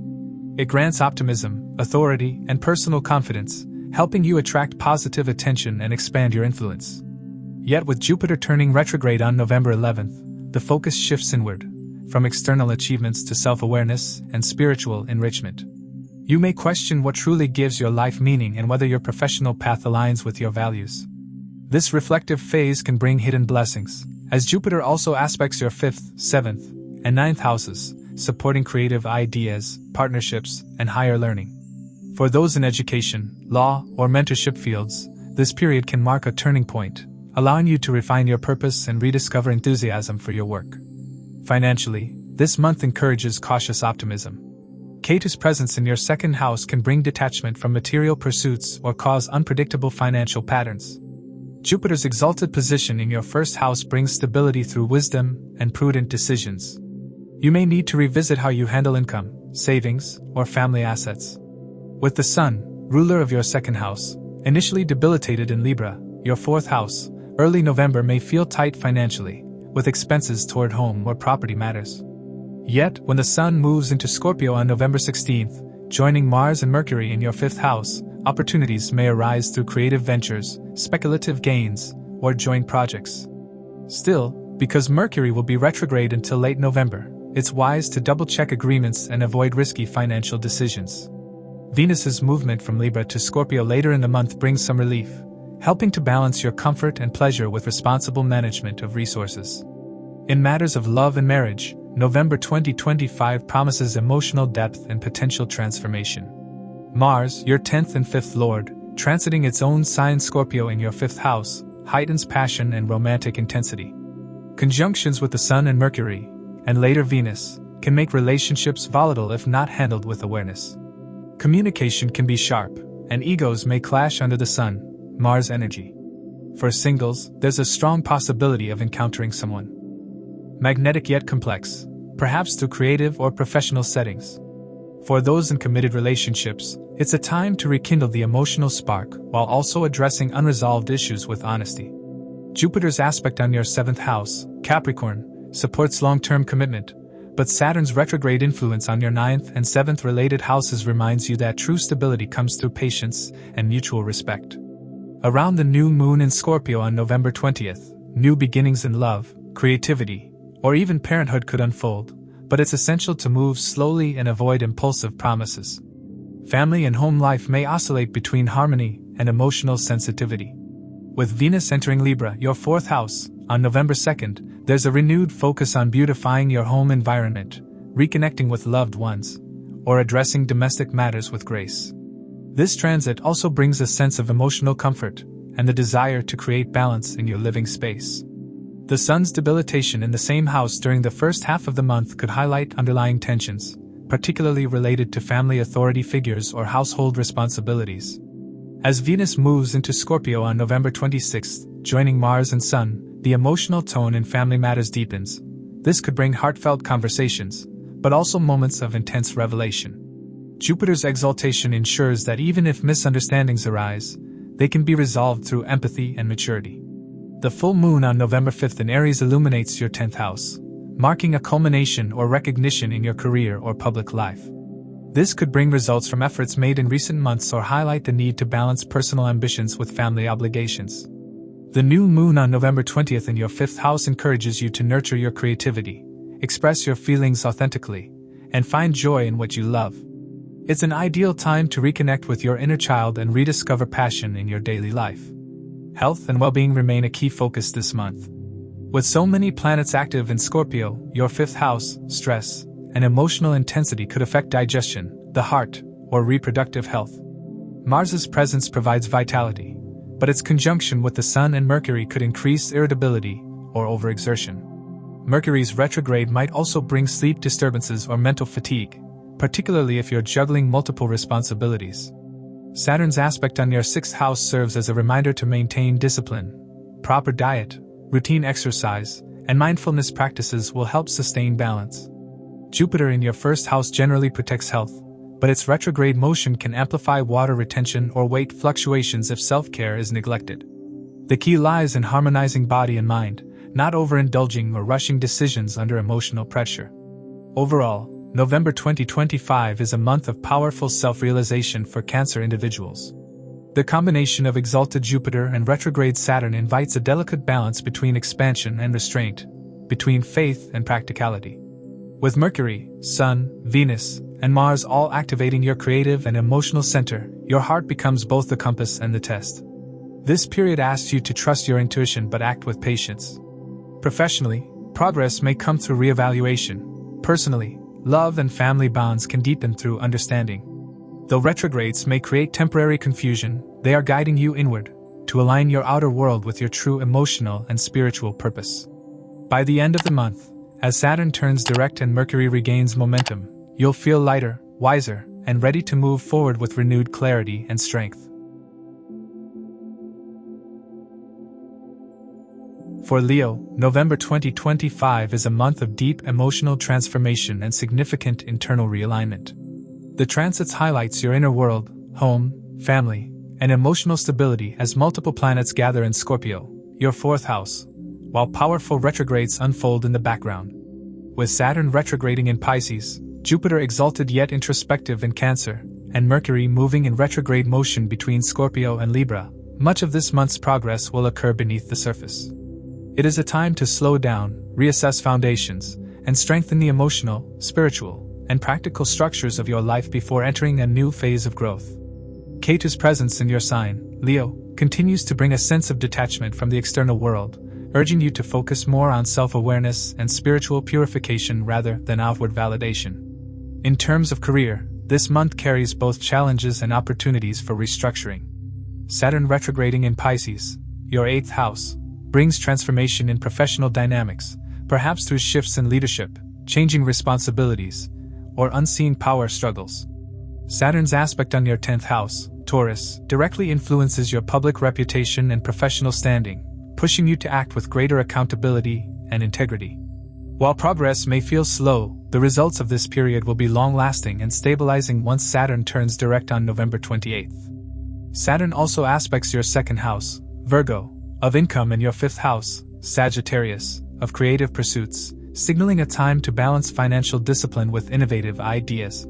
It grants optimism, authority, and personal confidence, helping you attract positive attention and expand your influence. Yet with Jupiter turning retrograde on November 11th, the focus shifts inward, from external achievements to self-awareness and spiritual enrichment. You may question what truly gives your life meaning and whether your professional path aligns with your values. This reflective phase can bring hidden blessings, as Jupiter also aspects your 5th, 7th, and 9th houses, supporting creative ideas, partnerships, and higher learning. For those in education, law, or mentorship fields, this period can mark a turning point, allowing you to refine your purpose and rediscover enthusiasm for your work. Financially, this month encourages cautious optimism. Ketu's presence in your 2nd house can bring detachment from material pursuits or cause unpredictable financial patterns. Jupiter's exalted position in your 1st house brings stability through wisdom and prudent decisions. You may need to revisit how you handle income, savings, or family assets. With the Sun, ruler of your 2nd house, initially debilitated in Libra, your 4th house, early November may feel tight financially, with expenses toward home or property matters. Yet, when the Sun moves into Scorpio on November 16th, joining Mars and Mercury in your 5th house, opportunities may arise through creative ventures, speculative gains, or joint projects. Still, because Mercury will be retrograde until late November, it's wise to double-check agreements and avoid risky financial decisions. Venus's movement from Libra to Scorpio later in the month brings some relief, helping to balance your comfort and pleasure with responsible management of resources. In matters of love and marriage, November 2025 promises emotional depth and potential transformation. Mars, your 10th and 5th lord, transiting its own sign Scorpio in your 5th house, heightens passion and romantic intensity. Conjunctions with the Sun and Mercury, and later Venus, can make relationships volatile if not handled with awareness. Communication can be sharp, and egos may clash under the Sun, Mars energy. For singles, there's a strong possibility of encountering someone magnetic yet complex, perhaps through creative or professional settings. For those in committed relationships, it's a time to rekindle the emotional spark while also addressing unresolved issues with honesty. Jupiter's aspect on your 7th house, Capricorn, supports long-term commitment, but Saturn's retrograde influence on your 9th and 7th related houses reminds you that true stability comes through patience and mutual respect. Around the new moon in Scorpio on November 20th, new beginnings in love, creativity, or even parenthood could unfold, but it's essential to move slowly and avoid impulsive promises. Family and home life may oscillate between harmony and emotional sensitivity. With Venus entering Libra, your 4th house, on November 2nd, there's a renewed focus on beautifying your home environment, reconnecting with loved ones, or addressing domestic matters with grace. This transit also brings a sense of emotional comfort and the desire to create balance in your living space. The Sun's debilitation in the same house during the first half of the month could highlight underlying tensions, particularly related to family authority figures or household responsibilities. As Venus moves into Scorpio on November 26th, joining Mars and Sun, the emotional tone in family matters deepens. This could bring heartfelt conversations, but also moments of intense revelation. Jupiter's exaltation ensures that even if misunderstandings arise, they can be resolved through empathy and maturity. The full moon on November 5th in Aries illuminates your 10th house, marking a culmination or recognition in your career or public life. This could bring results from efforts made in recent months or highlight the need to balance personal ambitions with family obligations. The new moon on November 20th in your 5th house encourages you to nurture your creativity, express your feelings authentically, and find joy in what you love. It's an ideal time to reconnect with your inner child and rediscover passion in your daily life. Health and well-being remain a key focus this month. With so many planets active in Scorpio, your 5th house, stress, and emotional intensity could affect digestion, the heart, or reproductive health. Mars's presence provides vitality, but its conjunction with the Sun and Mercury could increase irritability or overexertion. Mercury's retrograde might also bring sleep disturbances or mental fatigue, particularly if you're juggling multiple responsibilities. Saturn's aspect on your 6th house serves as a reminder to maintain discipline. Proper diet, routine exercise, and mindfulness practices will help sustain balance. Jupiter in your 1st house generally protects health, but its retrograde motion can amplify water retention or weight fluctuations if self-care is neglected. The key lies in harmonizing body and mind, not overindulging or rushing decisions under emotional pressure. Overall, November 2025 is a month of powerful self-realization for Cancer individuals. The combination of exalted Jupiter and retrograde Saturn invites a delicate balance between expansion and restraint, between faith and practicality. With Mercury, Sun, Venus, and Mars all activating your creative and emotional center, your heart becomes both the compass and the test. This period asks you to trust your intuition but act with patience. Professionally, progress may come through reevaluation. Personally, love and family bonds can deepen through understanding. Though retrogrades may create temporary confusion, they are guiding you inward, to align your outer world with your true emotional and spiritual purpose. By the end of the month, as Saturn turns direct and Mercury regains momentum, you'll feel lighter, wiser, and ready to move forward with renewed clarity and strength. For Leo, November 2025 is a month of deep emotional transformation and significant internal realignment. The transits highlights your inner world, home, family, and emotional stability as multiple planets gather in Scorpio, your 4th house, while powerful retrogrades unfold in the background. With Saturn retrograding in Pisces, Jupiter exalted yet introspective in Cancer, and Mercury moving in retrograde motion between Scorpio and Libra, much of this month's progress will occur beneath the surface. It is a time to slow down, reassess foundations, and strengthen the emotional, spiritual, and practical structures of your life before entering a new phase of growth. Ketu's presence in your sign, Leo, continues to bring a sense of detachment from the external world, urging you to focus more on self-awareness and spiritual purification rather than outward validation. In terms of career, this month carries both challenges and opportunities for restructuring. Saturn retrograding in Pisces, your 8th house, brings transformation in professional dynamics, perhaps through shifts in leadership, changing responsibilities, or unseen power struggles. Saturn's aspect on your 10th house, Taurus, directly influences your public reputation and professional standing, pushing you to act with greater accountability and integrity. While progress may feel slow, the results of this period will be long-lasting and stabilizing once Saturn turns direct on November 28th. Saturn also aspects your 2nd house, Virgo, of income, and your 5th house, Sagittarius, of creative pursuits, signaling a time to balance financial discipline with innovative ideas.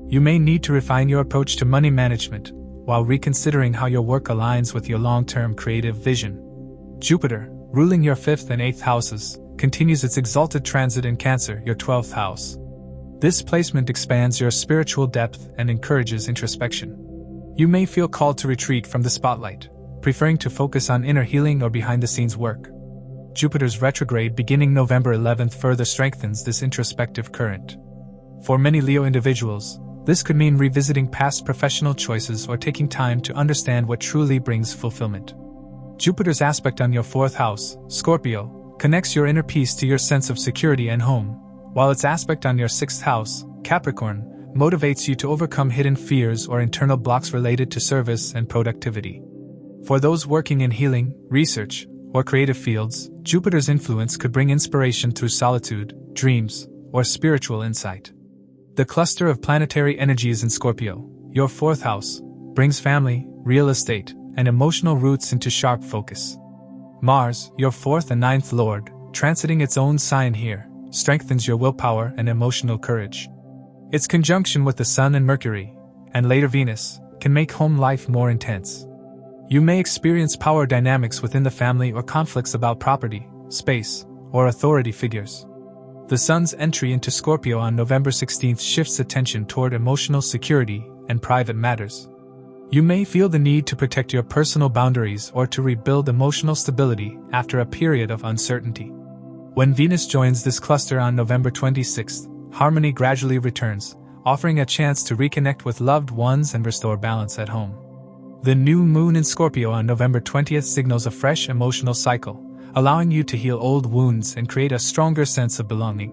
You may need to refine your approach to money management, while reconsidering how your work aligns with your long-term creative vision. Jupiter, ruling your 5th and 8th houses, continues its exalted transit in Cancer, your 12th house. This placement expands your spiritual depth and encourages introspection. You may feel called to retreat from the spotlight, preferring to focus on inner healing or behind-the-scenes work. Jupiter's retrograde beginning November 11th further strengthens this introspective current. For many Leo individuals, this could mean revisiting past professional choices or taking time to understand what truly brings fulfillment. Jupiter's aspect on your 4th house, Scorpio, connects your inner peace to your sense of security and home, while its aspect on your 6th house, Capricorn, motivates you to overcome hidden fears or internal blocks related to service and productivity. For those working in healing, research, or creative fields, Jupiter's influence could bring inspiration through solitude, dreams, or spiritual insight. The cluster of planetary energies in Scorpio, your 4th house, brings family, real estate, and emotional roots into sharp focus. Mars, your 4th and 9th lord, transiting its own sign here, strengthens your willpower and emotional courage. Its conjunction with the Sun and Mercury, and later Venus, can make home life more intense. You may experience power dynamics within the family or conflicts about property, space, or authority figures. The Sun's entry into Scorpio on November 16th shifts attention toward emotional security and private matters. You may feel the need to protect your personal boundaries or to rebuild emotional stability after a period of uncertainty. When Venus joins this cluster on November 26th, harmony gradually returns, offering a chance to reconnect with loved ones and restore balance at home. The new moon in Scorpio on November 20th signals a fresh emotional cycle, allowing you to heal old wounds and create a stronger sense of belonging.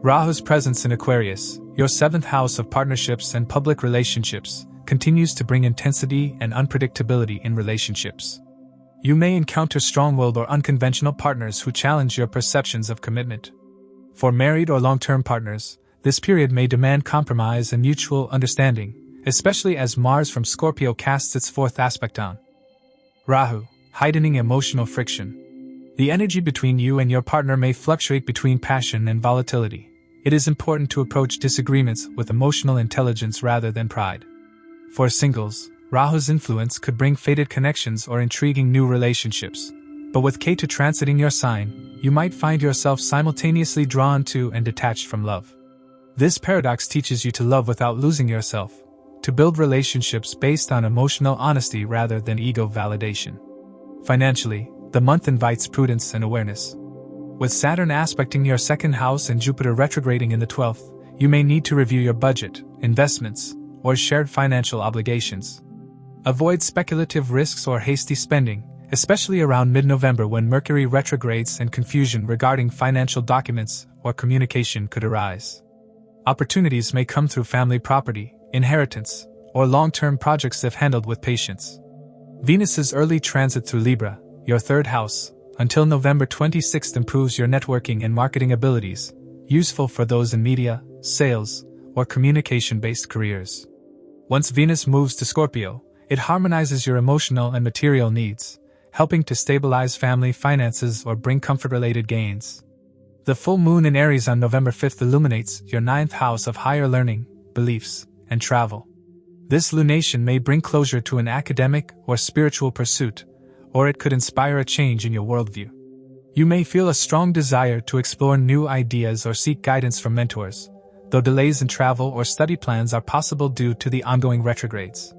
Rahu's presence in Aquarius, your 7th house of partnerships and public relationships, continues to bring intensity and unpredictability in relationships. You may encounter strong-willed or unconventional partners who challenge your perceptions of commitment. For married or long-term partners, this period may demand compromise and mutual understanding, especially as Mars from Scorpio casts its 4th aspect on Rahu, heightening emotional friction. The energy between you and your partner may fluctuate between passion and volatility. It is important to approach disagreements with emotional intelligence rather than pride. For singles, Rahu's influence could bring fated connections or intriguing new relationships. But with Ketu transiting your sign, you might find yourself simultaneously drawn to and detached from love. This paradox teaches you to love without losing yourself, to build relationships based on emotional honesty rather than ego validation. Financially, the month invites prudence and awareness. With Saturn aspecting your 2nd house and Jupiter retrograding in the 12th, you may need to review your budget, investments, or shared financial obligations. Avoid speculative risks or hasty spending, especially around mid-November when Mercury retrogrades and confusion regarding financial documents or communication could arise. Opportunities may come through family property, inheritance, or long-term projects if handled with patience. Venus's early transit through Libra, your 3rd house, until November 26th improves your networking and marketing abilities, useful for those in media, sales, or communication-based careers. Once Venus moves to Scorpio, it harmonizes your emotional and material needs, helping to stabilize family finances or bring comfort-related gains. The full moon in Aries on November 5th illuminates your 9th house of higher learning, beliefs, and travel. This lunation may bring closure to an academic or spiritual pursuit, or it could inspire a change in your worldview. You may feel a strong desire to explore new ideas or seek guidance from mentors, though delays in travel or study plans are possible due to the ongoing retrogrades.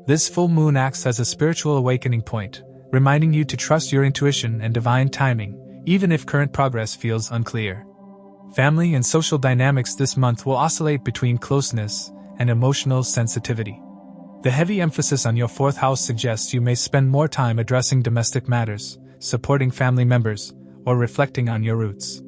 This full moon acts as a spiritual awakening point, reminding you to trust your intuition and divine timing, even if current progress feels unclear. Family and social dynamics this month will oscillate between closeness and emotional sensitivity. The heavy emphasis on your 4th house suggests you may spend more time addressing domestic matters, supporting family members, or reflecting on your roots.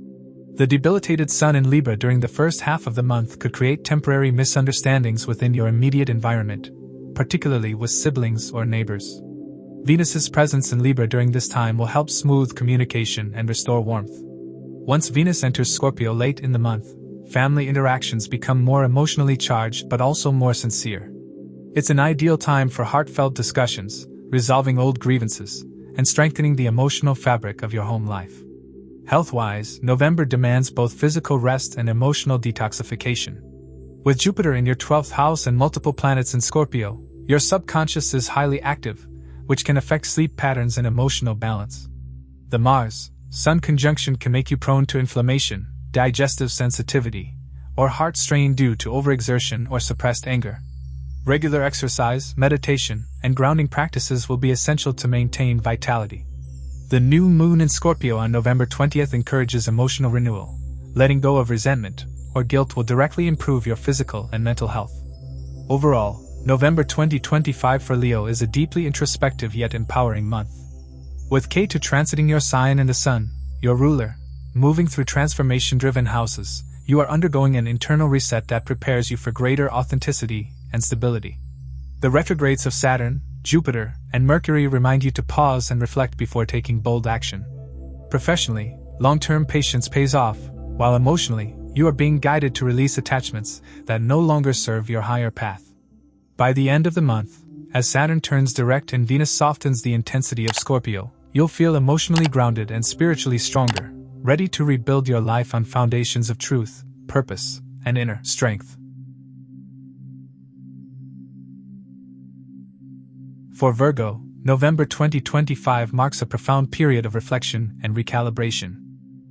The debilitated Sun in Libra during the first half of the month could create temporary misunderstandings within your immediate environment, particularly with siblings or neighbors. Venus's presence in Libra during this time will help smooth communication and restore warmth. Once Venus enters Scorpio late in the month, family interactions become more emotionally charged but also more sincere. It's an ideal time for heartfelt discussions, resolving old grievances, and strengthening the emotional fabric of your home life. Health-wise, November demands both physical rest and emotional detoxification. With Jupiter in your 12th house and multiple planets in Scorpio, your subconscious is highly active, which can affect sleep patterns and emotional balance. The Mars-Sun conjunction can make you prone to inflammation, digestive sensitivity, or heart strain due to overexertion or suppressed anger. Regular exercise, meditation, and grounding practices will be essential to maintain vitality. The new moon in Scorpio on November 20th encourages emotional renewal. Letting go of resentment or guilt will directly improve your physical and mental health. Overall, November 2025 for Leo is a deeply introspective yet empowering month. With Ketu transiting your sign and the Sun, your ruler, moving through transformation-driven houses, you are undergoing an internal reset that prepares you for greater authenticity and stability. The retrogrades of Saturn, Jupiter, and Mercury remind you to pause and reflect before taking bold action. Professionally, long-term patience pays off, while emotionally, you are being guided to release attachments that no longer serve your higher path. By the end of the month, as Saturn turns direct and Venus softens the intensity of Scorpio, you'll feel emotionally grounded and spiritually stronger, ready to rebuild your life on foundations of truth, purpose, and inner strength. For Virgo, November 2025 marks a profound period of reflection and recalibration.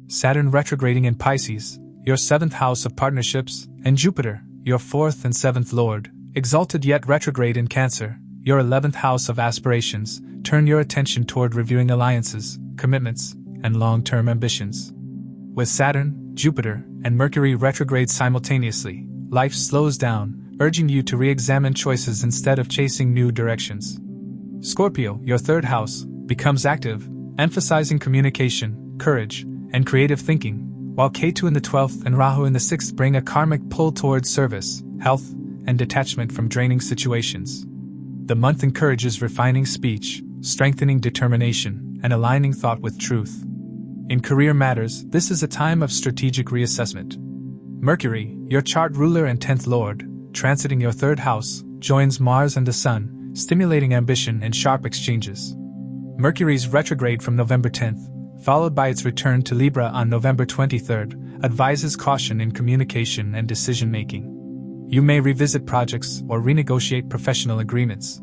Saturn retrograding in Pisces, your 7th house of partnerships, and Jupiter, your 4th and 7th lord, exalted yet retrograde in Cancer, your 11th house of aspirations, turn your attention toward reviewing alliances, commitments, and long-term ambitions. With Saturn, Jupiter, and Mercury retrograde simultaneously, life slows down, urging you to re-examine choices instead of chasing new directions. Scorpio, your 3rd house, becomes active, emphasizing communication, courage, and creative thinking, while Ketu in the 12th and Rahu in the 6th bring a karmic pull towards service, health, and detachment from draining situations. The month encourages refining speech, strengthening determination, and aligning thought with truth. In career matters, this is a time of strategic reassessment. Mercury, your chart ruler and 10th lord, transiting your 3rd house, joins Mars and the Sun, stimulating ambition and sharp exchanges. Mercury's retrograde from November 10th, followed by its return to Libra on November 23rd, advises caution in communication and decision-making. You may revisit projects or renegotiate professional agreements.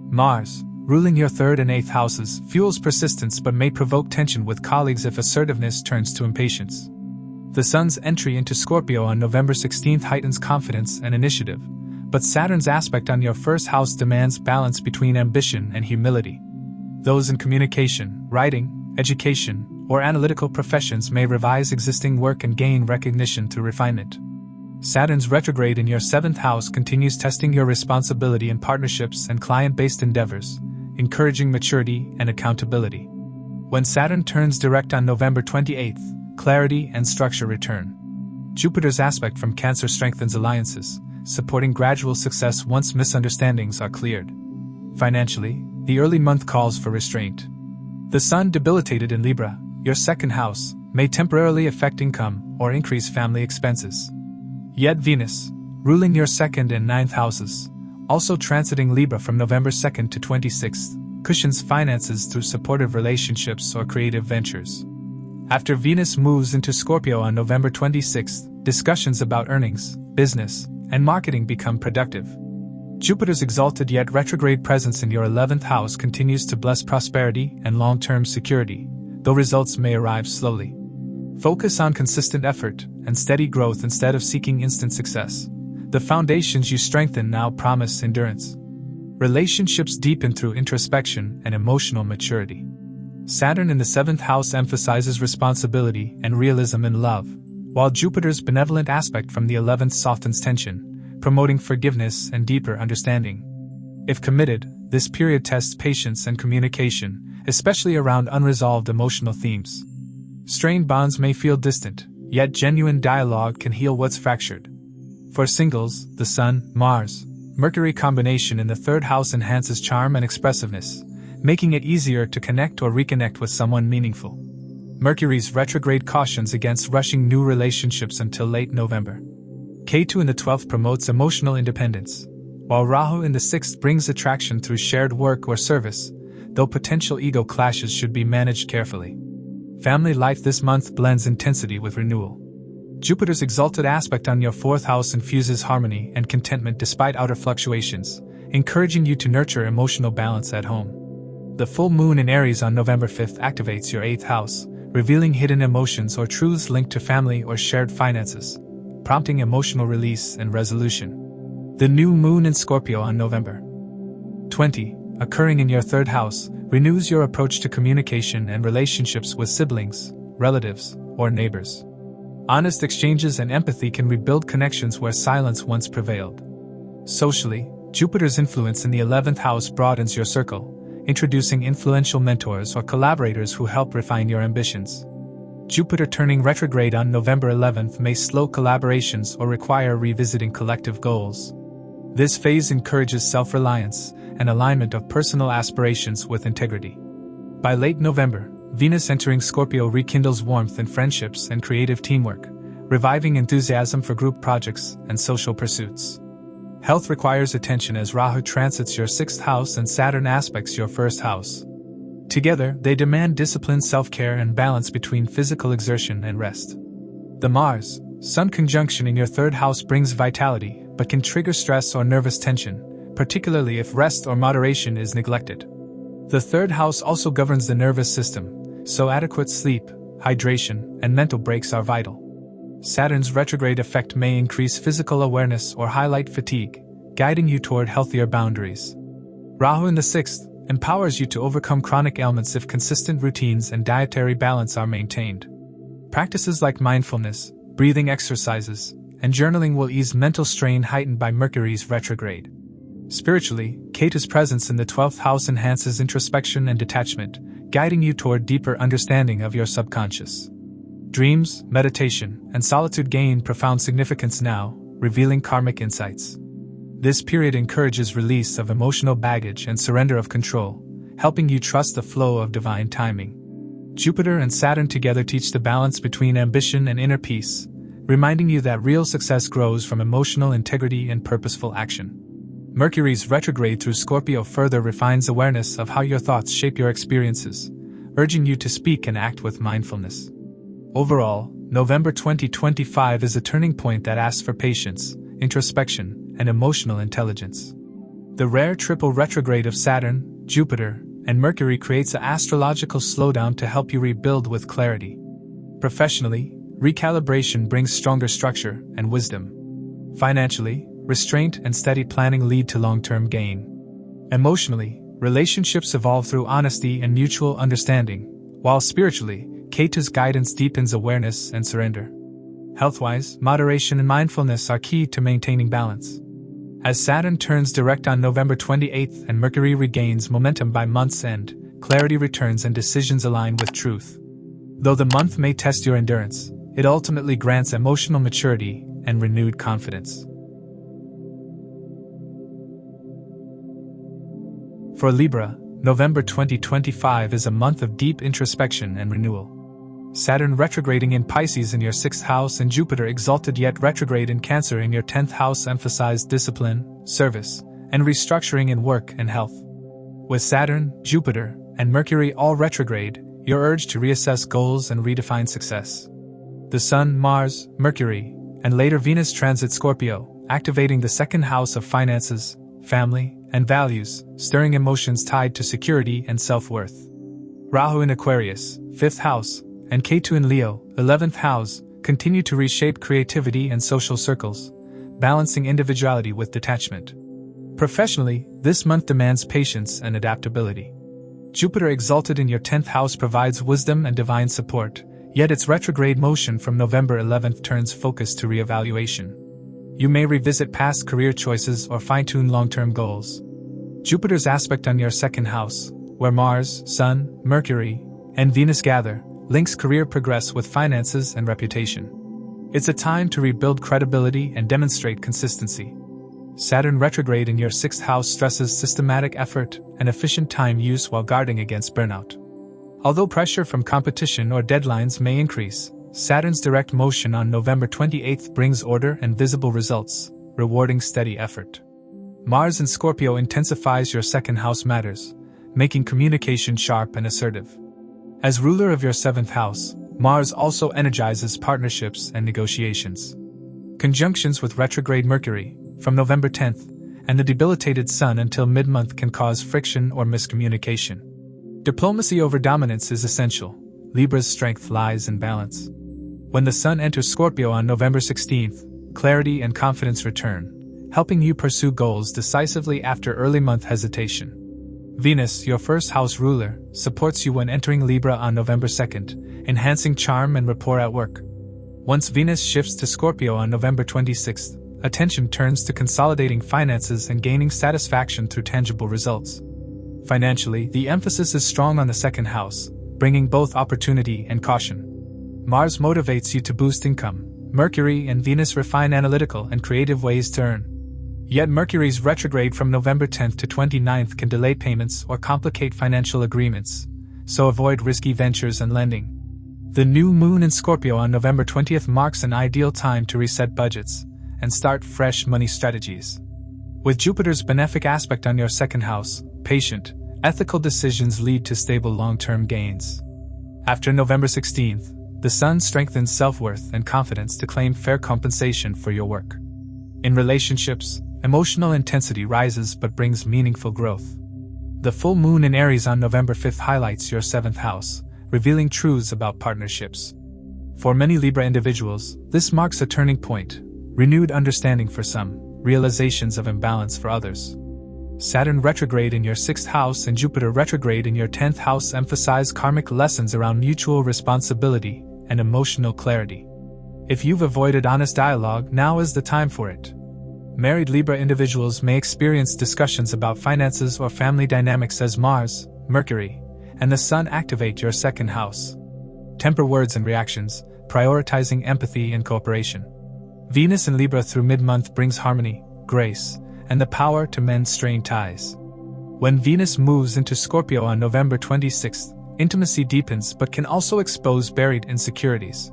Mars, ruling your 3rd and 8th houses, fuels persistence but may provoke tension with colleagues if assertiveness turns to impatience. The Sun's entry into Scorpio on November 16th heightens confidence and initiative, but Saturn's aspect on your 1st house demands balance between ambition and humility. Those in communication, writing, education, or analytical professions may revise existing work and gain recognition through refinement. Saturn's retrograde in your 7th house continues testing your responsibility in partnerships and client-based endeavors, encouraging maturity and accountability. When Saturn turns direct on November 28th, clarity and structure return. Jupiter's aspect from Cancer strengthens alliances, supporting gradual success once misunderstandings are cleared. Financially, the early month calls for restraint. The Sun debilitated in Libra, your 2nd house, may temporarily affect income or increase family expenses. Yet Venus, ruling your 2nd and 9th houses, also transiting Libra from November 2nd to 26th, cushions finances through supportive relationships or creative ventures. After Venus moves into Scorpio on November 26th, discussions about earnings, business, and marketing become productive. Jupiter's exalted yet retrograde presence in your 11th house continues to bless prosperity and long-term security, though results may arrive slowly. Focus on consistent effort and steady growth instead of seeking instant success. The foundations you strengthen now promise endurance. Relationships deepen through introspection and emotional maturity. Saturn in the 7th house emphasizes responsibility and realism in love, while Jupiter's benevolent aspect from the 11th softens tension, promoting forgiveness and deeper understanding. If committed, this period tests patience and communication, especially around unresolved emotional themes. Strained bonds may feel distant, yet genuine dialogue can heal what's fractured. For singles, the Sun, Mars, Mercury combination in the 3rd house enhances charm and expressiveness, making it easier to connect or reconnect with someone meaningful. Mercury's retrograde cautions against rushing new relationships until late November. Ketu in the 12th promotes emotional independence, while Rahu in the 6th brings attraction through shared work or service, though potential ego clashes should be managed carefully. Family life this month blends intensity with renewal. Jupiter's exalted aspect on your 4th house infuses harmony and contentment despite outer fluctuations, encouraging you to nurture emotional balance at home. The full moon in Aries on November 5th activates your 8th house, revealing hidden emotions or truths linked to family or shared finances, prompting emotional release and resolution. The new moon in Scorpio on November 20, occurring in your 3rd house, renews your approach to communication and relationships with siblings, relatives, or neighbors. Honest exchanges and empathy can rebuild connections where silence once prevailed. Socially, Jupiter's influence in the 11th house broadens your circle, introducing influential mentors or collaborators who help refine your ambitions. Jupiter turning retrograde on November 11th may slow collaborations or require revisiting collective goals. This phase encourages self-reliance and alignment of personal aspirations with integrity. By late November, Venus entering Scorpio rekindles warmth in friendships and creative teamwork, reviving enthusiasm for group projects and social pursuits. Health requires attention as Rahu transits your 6th house and Saturn aspects your 1st house. Together, they demand discipline, self-care, and balance between physical exertion and rest. The Mars-Sun conjunction in your 3rd house brings vitality, but can trigger stress or nervous tension, particularly if rest or moderation is neglected. The 3rd house also governs the nervous system, so adequate sleep, hydration, and mental breaks are vital. Saturn's retrograde effect may increase physical awareness or highlight fatigue, guiding you toward healthier boundaries. Rahu in the 6th empowers you to overcome chronic ailments if consistent routines and dietary balance are maintained. Practices like mindfulness, breathing exercises, and journaling will ease mental strain heightened by Mercury's retrograde. Spiritually, Ketu's presence in the 12th house enhances introspection and detachment, guiding you toward deeper understanding of your subconscious. Dreams, meditation, and solitude gain profound significance now, revealing karmic insights. This period encourages release of emotional baggage and surrender of control, helping you trust the flow of divine timing. Jupiter and Saturn together teach the balance between ambition and inner peace, reminding you that real success grows from emotional integrity and purposeful action. Mercury's retrograde through Scorpio further refines awareness of how your thoughts shape your experiences, urging you to speak and act with mindfulness. Overall, November 2025 is a turning point that asks for patience, introspection, and emotional intelligence. The rare triple retrograde of Saturn, Jupiter, and Mercury creates an astrological slowdown to help you rebuild with clarity. Professionally, recalibration brings stronger structure and wisdom. Financially, restraint and steady planning lead to long-term gain. Emotionally, relationships evolve through honesty and mutual understanding, while spiritually, Ketu's guidance deepens awareness and surrender. Health-wise, moderation and mindfulness are key to maintaining balance. As Saturn turns direct on November 28th and Mercury regains momentum by month's end, clarity returns and decisions align with truth. Though the month may test your endurance, it ultimately grants emotional maturity and renewed confidence. For Libra, November 2025 is a month of deep introspection and renewal. Saturn retrograding in Pisces in your 6th house and Jupiter exalted yet retrograde in Cancer in your 10th house emphasize discipline, service, and restructuring in work and health. With Saturn, Jupiter, and Mercury all retrograde, you're urged to reassess goals and redefine success. The Sun, Mars, Mercury, and later Venus transit Scorpio, activating the 2nd house of finances, family, and values, stirring emotions tied to security and self-worth. Rahu in Aquarius, 5th house, and Ketu in Leo, 11th house, continue to reshape creativity and social circles, balancing individuality with detachment. Professionally, this month demands patience and adaptability. Jupiter exalted in your 10th house provides wisdom and divine support, yet its retrograde motion from November 11th turns focus to reevaluation. You may revisit past career choices or fine-tune long-term goals. Jupiter's aspect on your 2nd house, where Mars, Sun, Mercury, and Venus gather, links career progress with finances and reputation. It's a time to rebuild credibility and demonstrate consistency. Saturn retrograde in your 6th house stresses systematic effort and efficient time use while guarding against burnout. Although pressure from competition or deadlines may increase, Saturn's direct motion on November 28th brings order and visible results, rewarding steady effort. Mars in Scorpio intensifies your 2nd house matters, making communication sharp and assertive. As ruler of your 7th house, Mars also energizes partnerships and negotiations. Conjunctions with retrograde Mercury, from November 10th, and the debilitated Sun until mid-month can cause friction or miscommunication. Diplomacy over dominance is essential. Libra's strength lies in balance. When the Sun enters Scorpio on November 16th, clarity and confidence return, helping you pursue goals decisively after early month hesitation. Venus, your 1st house ruler, supports you when entering Libra on November 2nd, enhancing charm and rapport at work. Once Venus shifts to Scorpio on November 26th, attention turns to consolidating finances and gaining satisfaction through tangible results. Financially, the emphasis is strong on the 2nd house, bringing both opportunity and caution. Mars motivates you to boost income. Mercury and Venus refine analytical and creative ways to earn. Yet Mercury's retrograde from November 10th to 29th can delay payments or complicate financial agreements, so avoid risky ventures and lending. The new moon in Scorpio on November 20th marks an ideal time to reset budgets and start fresh money strategies. With Jupiter's benefic aspect on your 2nd house, patient, ethical decisions lead to stable long-term gains. After November 16th, the Sun strengthens self-worth and confidence to claim fair compensation for your work. In relationships, emotional intensity rises but brings meaningful growth. The full moon in Aries on November 5th highlights your 7th house, revealing truths about partnerships. For many Libra individuals, this marks a turning point, renewed understanding for some, realizations of imbalance for others. Saturn retrograde in your 6th house and Jupiter retrograde in your 10th house emphasize karmic lessons around mutual responsibility and emotional clarity. If you've avoided honest dialogue, now is the time for it. Married Libra individuals may experience discussions about finances or family dynamics as Mars, Mercury, and the Sun activate your 2nd house. Temper words and reactions, prioritizing empathy and cooperation. Venus in Libra through mid-month brings harmony, grace, and the power to mend strained ties. When Venus moves into Scorpio on November 26th, intimacy deepens but can also expose buried insecurities.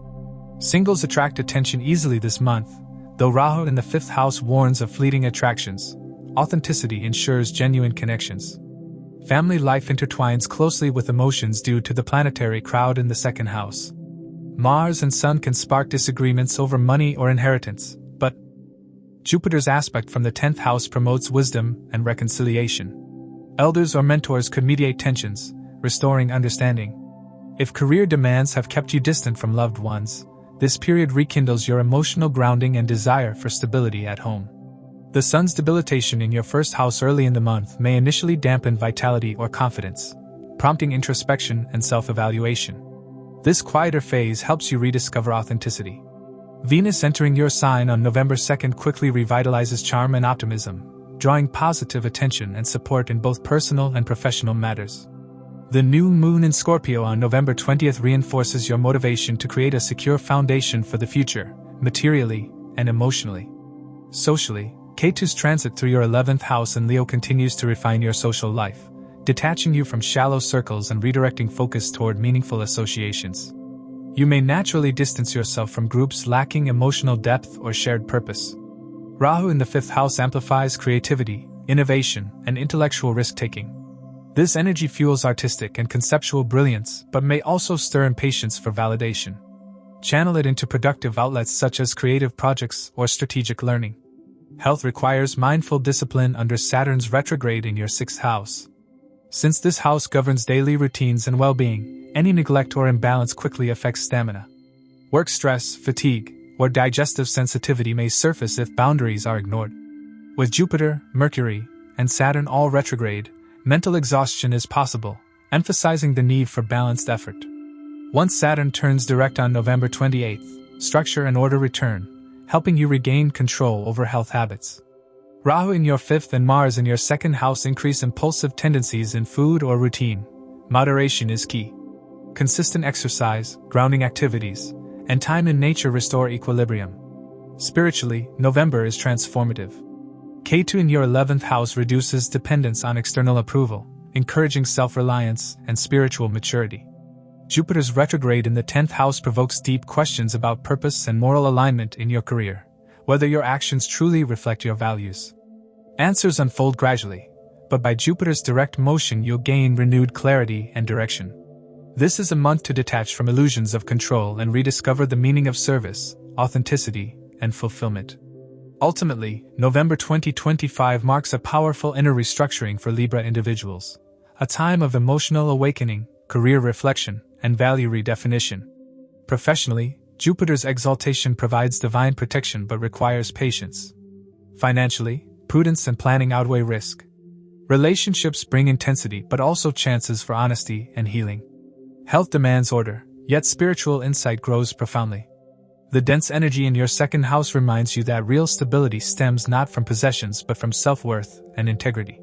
Singles attract attention easily this month, though Rahu in the 5th house warns of fleeting attractions. Authenticity ensures genuine connections. Family life intertwines closely with emotions due to the planetary crowd in the 2nd house. Mars and Sun can spark disagreements over money or inheritance, but Jupiter's aspect from the 10th house promotes wisdom and reconciliation. Elders or mentors could mediate tensions, restoring understanding. If career demands have kept you distant from loved ones, this period rekindles your emotional grounding and desire for stability at home. The Sun's debilitation in your 1st house early in the month may initially dampen vitality or confidence, prompting introspection and self-evaluation. This quieter phase helps you rediscover authenticity. Venus entering your sign on November 2nd quickly revitalizes charm and optimism, drawing positive attention and support in both personal and professional matters. The new moon in Scorpio on November 20th reinforces your motivation to create a secure foundation for the future, materially and emotionally. Socially, Ketu's transit through your 11th house in Leo continues to refine your social life, detaching you from shallow circles and redirecting focus toward meaningful associations. You may naturally distance yourself from groups lacking emotional depth or shared purpose. Rahu in the 5th house amplifies creativity, innovation, and intellectual risk-taking. This energy fuels artistic and conceptual brilliance, but may also stir impatience for validation. Channel it into productive outlets such as creative projects or strategic learning. Health requires mindful discipline under Saturn's retrograde in your 6th house. Since this house governs daily routines and well-being, any neglect or imbalance quickly affects stamina. Work stress, fatigue, or digestive sensitivity may surface if boundaries are ignored. With Jupiter, Mercury, and Saturn all retrograde, mental exhaustion is possible, emphasizing the need for balanced effort. Once Saturn turns direct on November 28th, structure and order return, helping you regain control over health habits. Rahu in your 5th and Mars in your 2nd house increase impulsive tendencies in food or routine. Moderation is key. Consistent exercise, grounding activities, and time in nature restore equilibrium. Spiritually, November is transformative. Ketu in your 11th house reduces dependence on external approval, encouraging self-reliance and spiritual maturity. Jupiter's retrograde in the 10th house provokes deep questions about purpose and moral alignment in your career, whether your actions truly reflect your values. Answers unfold gradually, but by Jupiter's direct motion you'll gain renewed clarity and direction. This is a month to detach from illusions of control and rediscover the meaning of service, authenticity, and fulfillment. Ultimately, November 2025 marks a powerful inner restructuring for Libra individuals, a time of emotional awakening, career reflection, and value redefinition. Professionally, Jupiter's exaltation provides divine protection but requires patience. Financially, prudence and planning outweigh risk. Relationships bring intensity but also chances for honesty and healing. Health demands order, yet spiritual insight grows profoundly. The dense energy in your second house reminds you that real stability stems not from possessions but from self-worth and integrity.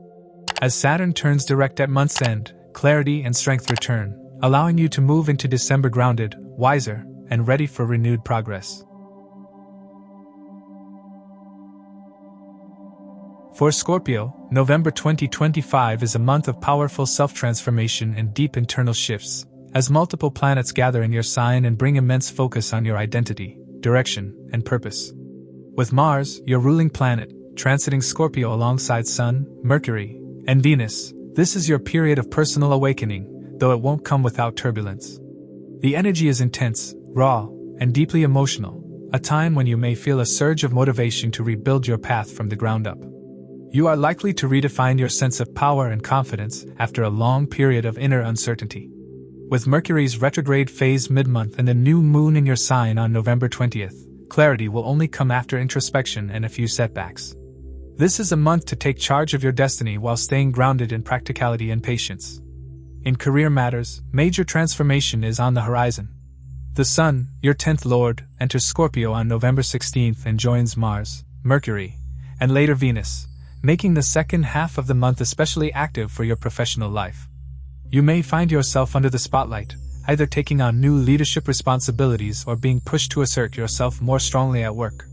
As Saturn turns direct at month's end, clarity and strength return, allowing you to move into December grounded, wiser, and ready for renewed progress. For Scorpio, November 2025 is a month of powerful self-transformation and deep internal shifts, as multiple planets gather in your sign and bring immense focus on your identity, direction, and purpose. With Mars, your ruling planet, transiting Scorpio alongside Sun, Mercury, and Venus, this is your period of personal awakening, though it won't come without turbulence. The energy is intense, raw, and deeply emotional, a time when you may feel a surge of motivation to rebuild your path from the ground up. You are likely to redefine your sense of power and confidence after a long period of inner uncertainty. With Mercury's retrograde phase mid-month and the new moon in your sign on November 20th, clarity will only come after introspection and a few setbacks. This is a month to take charge of your destiny while staying grounded in practicality and patience. In career matters, major transformation is on the horizon. The Sun, your 10th lord, enters Scorpio on November 16th and joins Mars, Mercury, and later Venus, making the second half of the month especially active for your professional life. You may find yourself under the spotlight, either taking on new leadership responsibilities or being pushed to assert yourself more strongly at work.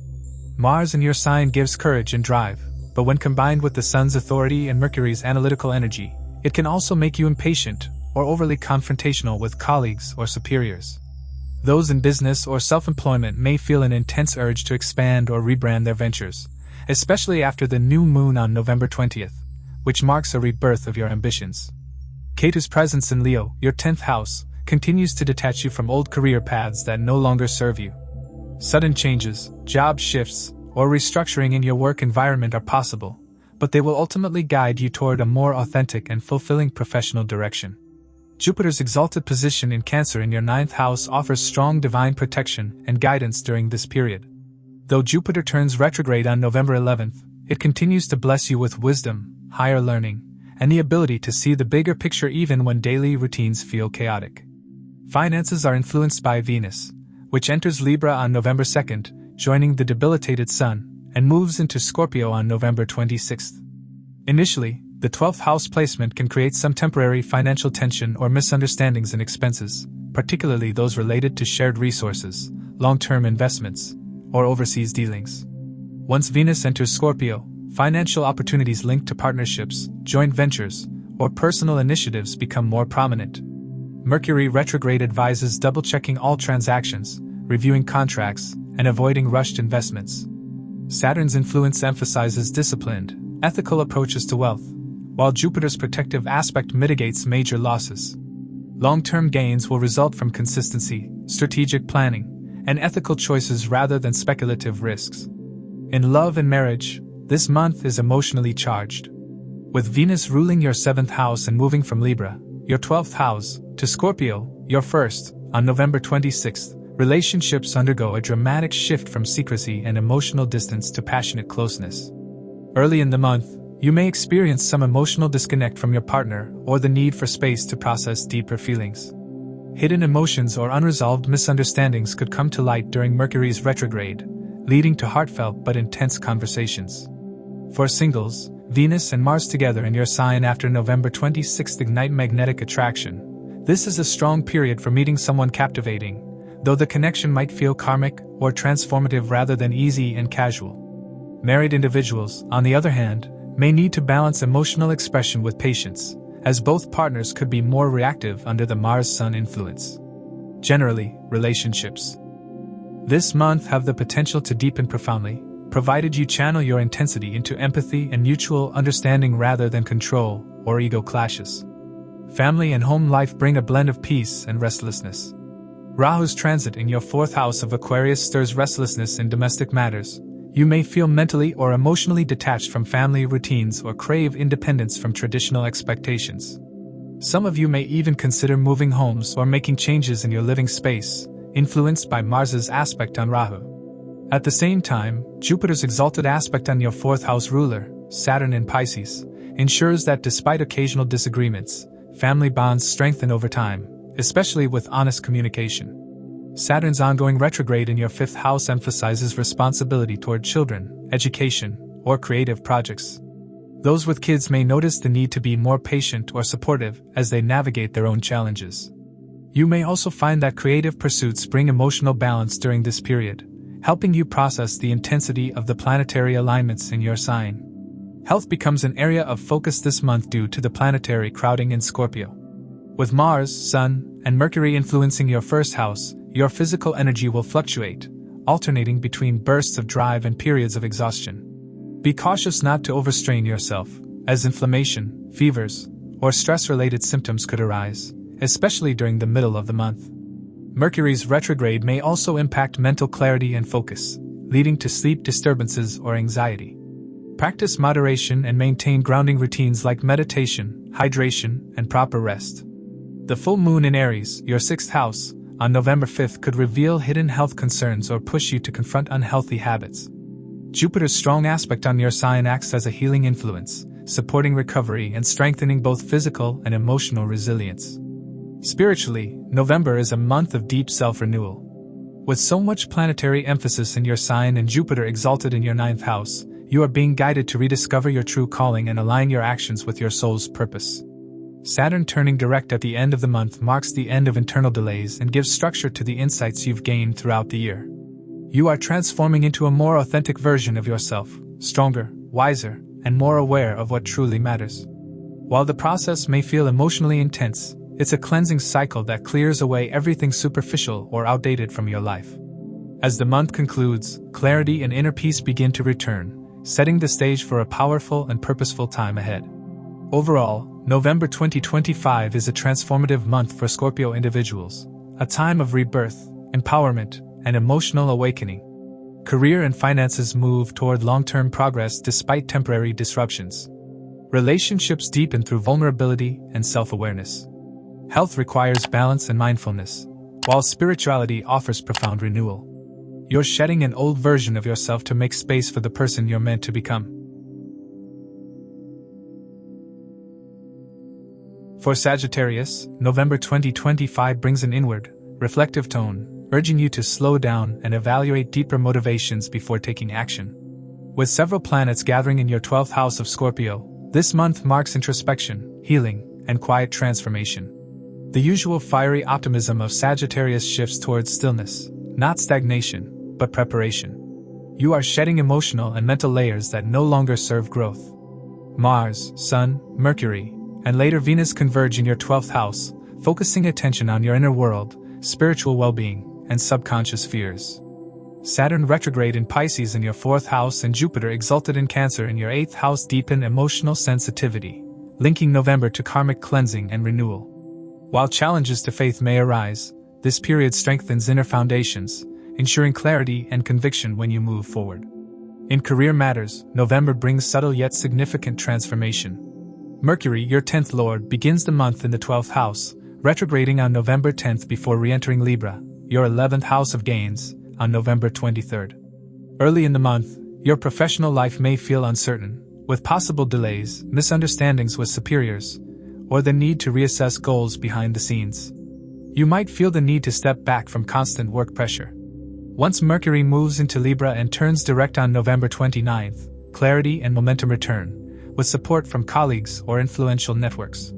Mars in your sign gives courage and drive, but when combined with the Sun's authority and Mercury's analytical energy, it can also make you impatient or overly confrontational with colleagues or superiors. Those in business or self-employment may feel an intense urge to expand or rebrand their ventures, especially after the new moon on November 20th, which marks a rebirth of your ambitions. Ketu's presence in Leo, your 10th house, continues to detach you from old career paths that no longer serve you. Sudden changes, job shifts, or restructuring in your work environment are possible, but they will ultimately guide you toward a more authentic and fulfilling professional direction. Jupiter's exalted position in Cancer in your 9th house offers strong divine protection and guidance during this period. Though Jupiter turns retrograde on November 11th, it continues to bless you with wisdom, higher learning, and the ability to see the bigger picture even when daily routines feel chaotic. Finances are influenced by Venus, which enters Libra on November 2nd, joining the debilitated Sun, and moves into Scorpio on November 26th. Initially, the 12th house placement can create some temporary financial tension or misunderstandings in expenses, particularly those related to shared resources, long-term investments, or overseas dealings. Once Venus enters Scorpio, financial opportunities linked to partnerships, joint ventures, or personal initiatives become more prominent. Mercury retrograde advises double-checking all transactions, reviewing contracts, and avoiding rushed investments. Saturn's influence emphasizes disciplined, ethical approaches to wealth, while Jupiter's protective aspect mitigates major losses. Long-term gains will result from consistency, strategic planning, and ethical choices rather than speculative risks. In love and marriage, this month is emotionally charged. With Venus ruling your 7th house and moving from Libra, your 12th house, to Scorpio, your 1st, on November 26th, relationships undergo a dramatic shift from secrecy and emotional distance to passionate closeness. Early in the month, you may experience some emotional disconnect from your partner or the need for space to process deeper feelings. Hidden emotions or unresolved misunderstandings could come to light during Mercury's retrograde, leading to heartfelt but intense conversations. For singles, Venus and Mars together in your sign after November 26th ignite magnetic attraction. This is a strong period for meeting someone captivating, though the connection might feel karmic or transformative rather than easy and casual. Married individuals, on the other hand, may need to balance emotional expression with patience, as both partners could be more reactive under the Mars-Sun influence. Generally, relationships this month have the potential to deepen profoundly, provided you channel your intensity into empathy and mutual understanding rather than control or ego clashes. family and home life bring a blend of peace and restlessness. Rahu's transit in your 4th house of Aquarius stirs restlessness in domestic matters. You may feel mentally or emotionally detached from family routines or crave independence from traditional expectations. Some of you may even consider moving homes or making changes in your living space, influenced by Mars's aspect on Rahu. At the same time, Jupiter's exalted aspect on your 4th house ruler, Saturn in Pisces, ensures that despite occasional disagreements, family bonds strengthen over time, especially with honest communication. Saturn's ongoing retrograde in your 5th house emphasizes responsibility toward children, education, or creative projects. Those with kids may notice the need to be more patient or supportive as they navigate their own challenges. You may also find that creative pursuits bring emotional balance during this period, helping you process the intensity of the planetary alignments in your sign. Health becomes an area of focus this month due to the planetary crowding in Scorpio. With Mars, Sun, and Mercury influencing your 1st house, your physical energy will fluctuate, alternating between bursts of drive and periods of exhaustion. Be cautious not to overstrain yourself, as inflammation, fevers, or stress-related symptoms could arise, especially during the middle of the month. Mercury's retrograde may also impact mental clarity and focus, leading to sleep disturbances or anxiety. Practice moderation and maintain grounding routines like meditation, hydration, and proper rest. The full moon in Aries, your 6th house, on November 5th could reveal hidden health concerns or push you to confront unhealthy habits. Jupiter's strong aspect on your sign acts as a healing influence, supporting recovery and strengthening both physical and emotional resilience. Spiritually, November is a month of deep self-renewal. With so much planetary emphasis in your sign and Jupiter exalted in your 9th house, you are being guided to rediscover your true calling and align your actions with your soul's purpose. Saturn turning direct at the end of the month marks the end of internal delays and gives structure to the insights you've gained throughout the year. You are transforming into a more authentic version of yourself, stronger, wiser, and more aware of what truly matters. While the process may feel emotionally intense, it's a cleansing cycle that clears away everything superficial or outdated from your life. As the month concludes, clarity and inner peace begin to return, setting the stage for a powerful and purposeful time ahead. Overall, November 2025 is a transformative month for Scorpio individuals, a time of rebirth, empowerment, and emotional awakening. Career and finances move toward long-term progress despite temporary disruptions. Relationships deepen through vulnerability and self-awareness. Health requires balance and mindfulness, while spirituality offers profound renewal. You're shedding an old version of yourself to make space for the person you're meant to become. For Sagittarius, November 2025 brings an inward, reflective tone, urging you to slow down and evaluate deeper motivations before taking action. With several planets gathering in your 12th house of Scorpio, this month marks introspection, healing, and quiet transformation. The usual fiery optimism of Sagittarius shifts towards stillness, not stagnation, but preparation. You are shedding emotional and mental layers that no longer serve growth. Mars, Sun, Mercury, and later Venus converge in your 12th house, focusing attention on your inner world, spiritual well-being, and subconscious fears. Saturn retrograde in Pisces in your 4th house and Jupiter exalted in Cancer in your 8th house deepen emotional sensitivity, linking November to karmic cleansing and renewal. While challenges to faith may arise, this period strengthens inner foundations, ensuring clarity and conviction when you move forward. In career matters, November brings subtle yet significant transformation. Mercury, your 10th lord, begins the month in the 12th house, retrograding on November 10th before re-entering Libra, your 11th house of gains, on November 23rd. Early in the month, your professional life may feel uncertain, with possible delays, misunderstandings with superiors, or the need to reassess goals behind the scenes. You might feel the need to step back from constant work pressure. Once Mercury moves into Libra and turns direct on November 29th, clarity and momentum return, with support from colleagues or influential networks.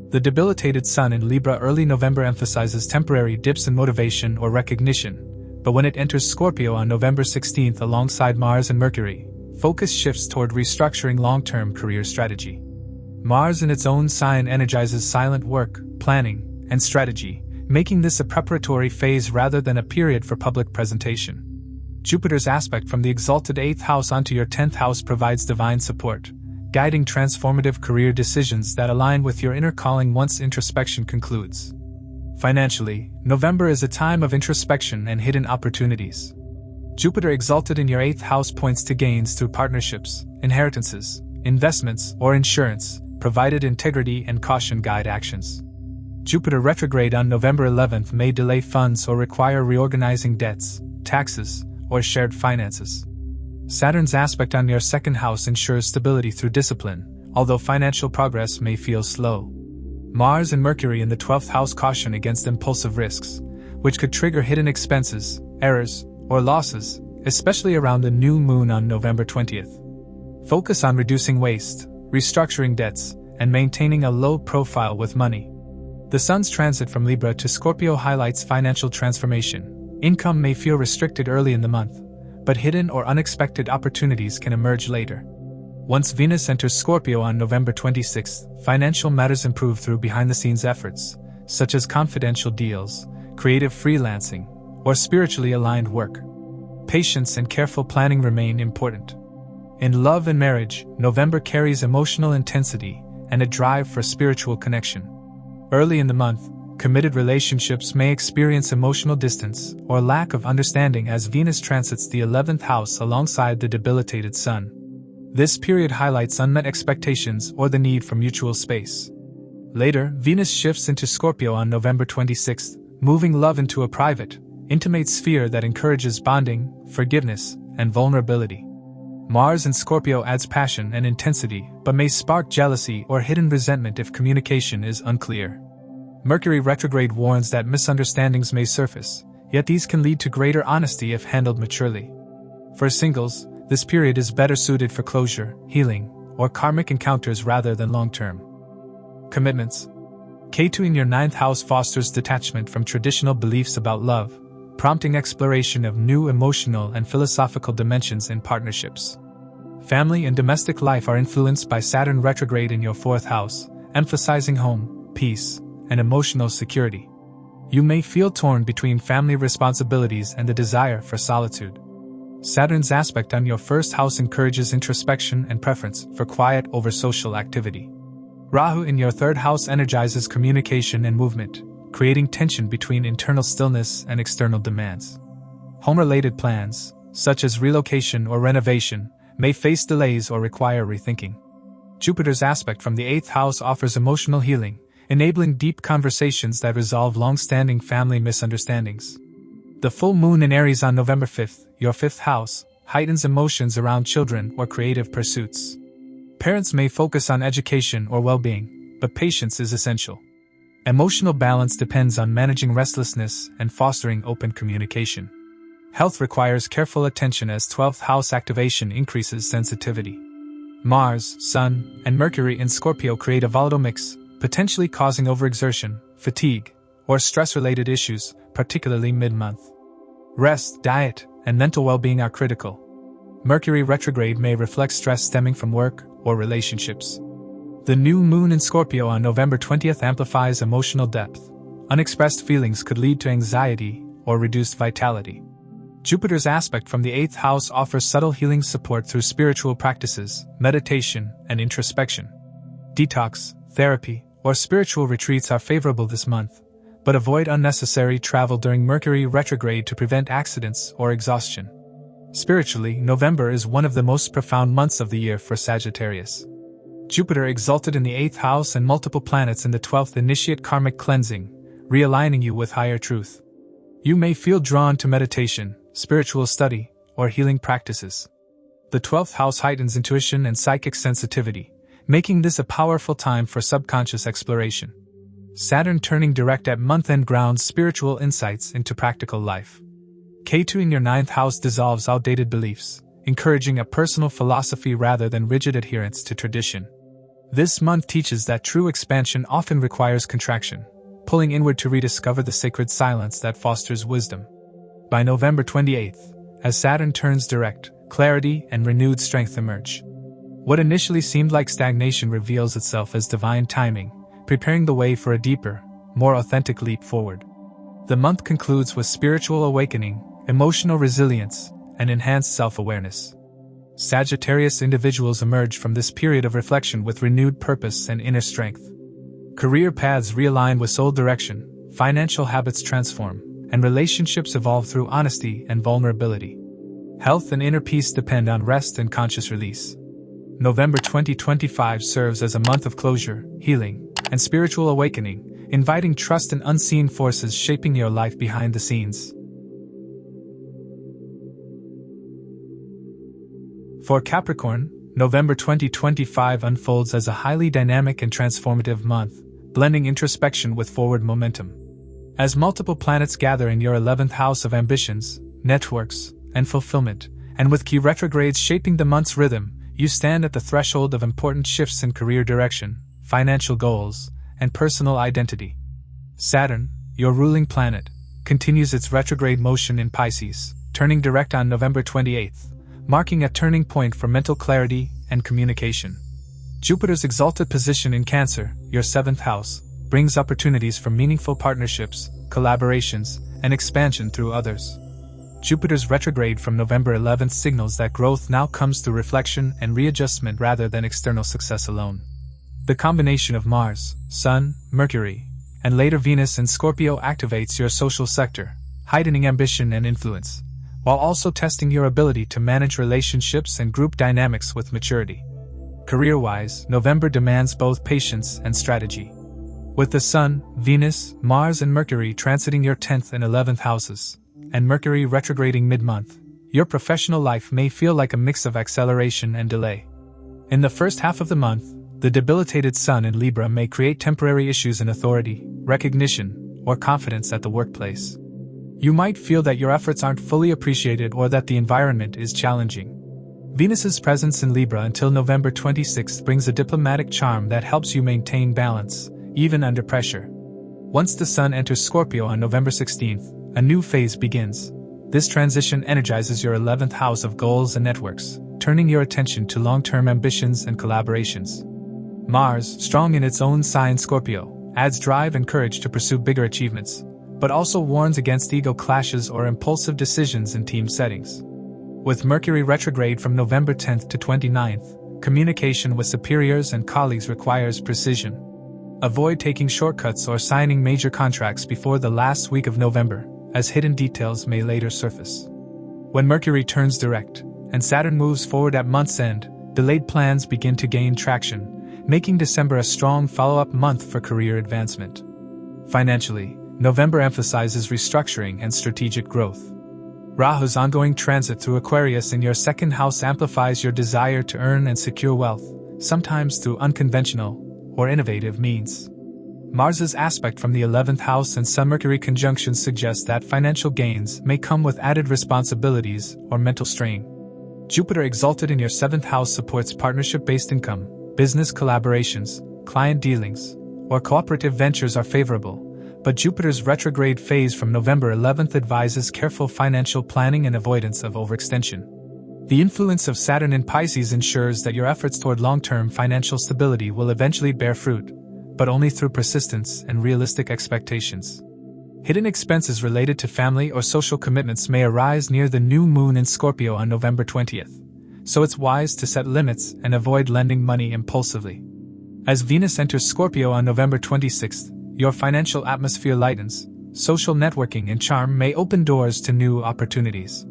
The debilitated Sun in Libra early November emphasizes temporary dips in motivation or recognition, but when it enters Scorpio on November 16th alongside Mars and Mercury, focus shifts toward restructuring long-term career strategy. Mars in its own sign energizes silent work, planning, and strategy, making this a preparatory phase rather than a period for public presentation. Jupiter's aspect from the exalted 8th house onto your 10th house provides divine support, guiding transformative career decisions that align with your inner calling once introspection concludes. Financially, November is a time of introspection and hidden opportunities. Jupiter exalted in your 8th house points to gains through partnerships, inheritances, investments, or insurance, provided integrity and caution guide actions. Jupiter retrograde on November 11th may delay funds or require reorganizing debts, taxes, or shared finances. Saturn's aspect on your 2nd house ensures stability through discipline, although financial progress may feel slow. Mars and Mercury in the 12th house caution against impulsive risks, which could trigger hidden expenses, errors, or losses, especially around the new moon on November 20th. Focus on reducing waste, restructuring debts, and maintaining a low profile with money. The Sun's transit from Libra to Scorpio highlights financial transformation. Income may feel restricted early in the month, but hidden or unexpected opportunities can emerge later. Once Venus enters Scorpio on November 26, financial matters improve through behind-the-scenes efforts, such as confidential deals, creative freelancing, or spiritually aligned work. Patience and careful planning remain important. In love and marriage, November carries emotional intensity and a drive for spiritual connection. Early in the month, committed relationships may experience emotional distance or lack of understanding as Venus transits the 11th house alongside the debilitated Sun. This period highlights unmet expectations or the need for mutual space. Later, Venus shifts into Scorpio on November 26, moving love into a private, intimate sphere that encourages bonding, forgiveness, and vulnerability. Mars in Scorpio adds passion and intensity, but may spark jealousy or hidden resentment if communication is unclear. Mercury retrograde warns that misunderstandings may surface, yet these can lead to greater honesty if handled maturely. For singles, this period is better suited for closure, healing, or karmic encounters rather than long-term commitments. Ketu in your 9th house fosters detachment from traditional beliefs about love, prompting exploration of new emotional and philosophical dimensions in partnerships. Family and domestic life are influenced by Saturn retrograde in your 4th house, emphasizing home, peace, and emotional security. You may feel torn between family responsibilities and the desire for solitude. Saturn's aspect on your 1st house encourages introspection and preference for quiet over social activity. Rahu in your 3rd house energizes communication and movement, creating tension between internal stillness and external demands. Home-related plans, such as relocation or renovation, may face delays or require rethinking. Jupiter's aspect from the 8th house offers emotional healing, enabling deep conversations that resolve long-standing family misunderstandings. The full moon in Aries on November 5th, your 5th house, heightens emotions around children or creative pursuits. Parents may focus on education or well-being, but patience is essential. Emotional balance depends on managing restlessness and fostering open communication. Health requires careful attention as 12th house activation increases sensitivity. Mars, Sun, and Mercury in Scorpio create a volatile mix, potentially causing overexertion, fatigue, or stress-related issues, particularly mid-month. Rest, diet, and mental well-being are critical. Mercury retrograde may reflect stress stemming from work or relationships. The new moon in Scorpio on November 20th amplifies emotional depth. Unexpressed feelings could lead to anxiety or reduced vitality. Jupiter's aspect from the 8th house offers subtle healing support through spiritual practices, meditation, and introspection. Detox, therapy, or spiritual retreats are favorable this month, but avoid unnecessary travel during Mercury retrograde to prevent accidents or exhaustion. Spiritually, November is one of the most profound months of the year for Sagittarius. Jupiter exalted in the 8th house and multiple planets in the 12th initiate karmic cleansing, realigning you with higher truth. You may feel drawn to meditation, spiritual study, or healing practices. The 12th house heightens intuition and psychic sensitivity, making this a powerful time for subconscious exploration. Saturn turning direct at month-end grounds spiritual insights into practical life. Ketu in your 9th house dissolves outdated beliefs, encouraging a personal philosophy rather than rigid adherence to tradition. This month teaches that true expansion often requires contraction, pulling inward to rediscover the sacred silence that fosters wisdom. By November 28th, as Saturn turns direct, clarity and renewed strength emerge. What initially seemed like stagnation reveals itself as divine timing, preparing the way for a deeper, more authentic leap forward. The month concludes with spiritual awakening, emotional resilience, and enhanced self-awareness. Sagittarius individuals emerge from this period of reflection with renewed purpose and inner strength. Career paths realign with soul direction, financial habits transform, and relationships evolve through honesty and vulnerability. Health and inner peace depend on rest and conscious release. November 2025 serves as a month of closure, healing, and spiritual awakening, inviting trust in unseen forces shaping your life behind the scenes. For Capricorn, November 2025 unfolds as a highly dynamic and transformative month, blending introspection with forward momentum. As multiple planets gather in your 11th house of ambitions, networks, and fulfillment, and with key retrogrades shaping the month's rhythm, you stand at the threshold of important shifts in career direction, financial goals, and personal identity. Saturn, your ruling planet, continues its retrograde motion in Pisces, turning direct on November 28th, marking a turning point for mental clarity and communication. Jupiter's exalted position in Cancer, your 7th house, brings opportunities for meaningful partnerships, collaborations, and expansion through others. Jupiter's retrograde from November 11th signals that growth now comes through reflection and readjustment rather than external success alone. The combination of Mars, Sun, Mercury, and later Venus in Scorpio activates your social sector, heightening ambition and influence, while also testing your ability to manage relationships and group dynamics with maturity. Career-wise, November demands both patience and strategy. With the Sun, Venus, Mars, and Mercury transiting your 10th and 11th houses, and Mercury retrograding mid-month, your professional life may feel like a mix of acceleration and delay. In the first half of the month, the debilitated Sun in Libra may create temporary issues in authority, recognition, or confidence at the workplace. You might feel that your efforts aren't fully appreciated or that the environment is challenging. Venus's presence in Libra until November 26th brings a diplomatic charm that helps you maintain balance, even under pressure. Once the Sun enters Scorpio on November 16th, a new phase begins. This transition energizes your 11th house of goals and networks, turning your attention to long-term ambitions and collaborations. Mars, strong in its own sign Scorpio, adds drive and courage to pursue bigger achievements, but also warns against ego clashes or impulsive decisions in team settings. With Mercury retrograde from November 10th to 29th, communication with superiors and colleagues requires precision. Avoid taking shortcuts or signing major contracts before the last week of November, as hidden details may later surface. When Mercury turns direct, and Saturn moves forward at month's end, delayed plans begin to gain traction, making December a strong follow-up month for career advancement. Financially, November emphasizes restructuring and strategic growth. Rahu's ongoing transit through Aquarius in your 2nd house amplifies your desire to earn and secure wealth, sometimes through unconventional or innovative means. Mars's aspect from the 11th house and Sun-Mercury conjunction suggests that financial gains may come with added responsibilities or mental strain. Jupiter exalted in your 7th house supports partnership-based income, business collaborations, client dealings, or cooperative ventures are favorable, but Jupiter's retrograde phase from November 11th advises careful financial planning and avoidance of overextension. The influence of Saturn in Pisces ensures that your efforts toward long-term financial stability will eventually bear fruit, but only through persistence and realistic expectations. Hidden expenses related to family or social commitments may arise near the new moon in Scorpio on November 20th, so it's wise to set limits and avoid lending money impulsively. As Venus enters Scorpio on November 26th, your financial atmosphere lightens, social networking and charm may open doors to new opportunities.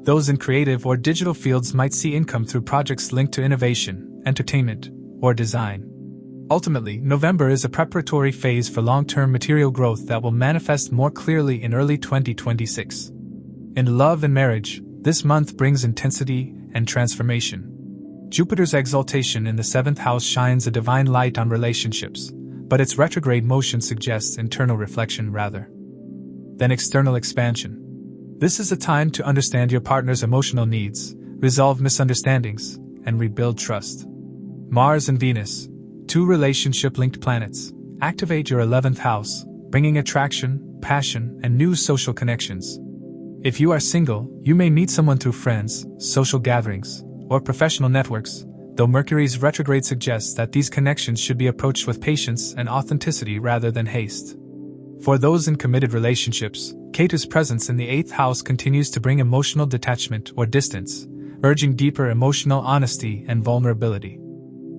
Those in creative or digital fields might see income through projects linked to innovation, entertainment, or design. Ultimately, November is a preparatory phase for long-term material growth that will manifest more clearly in early 2026. In love and marriage, this month brings intensity and transformation. Jupiter's exaltation in the 7th house shines a divine light on relationships, but its retrograde motion suggests internal reflection rather than external expansion. This is a time to understand your partner's emotional needs, resolve misunderstandings, and rebuild trust. Mars and Venus, two relationship-linked planets, activate your 11th house, bringing attraction, passion, and new social connections. If you are single, you may meet someone through friends, social gatherings, or professional networks, though Mercury's retrograde suggests that these connections should be approached with patience and authenticity rather than haste. For those in committed relationships, Ketu's presence in the 8th house continues to bring emotional detachment or distance, urging deeper emotional honesty and vulnerability.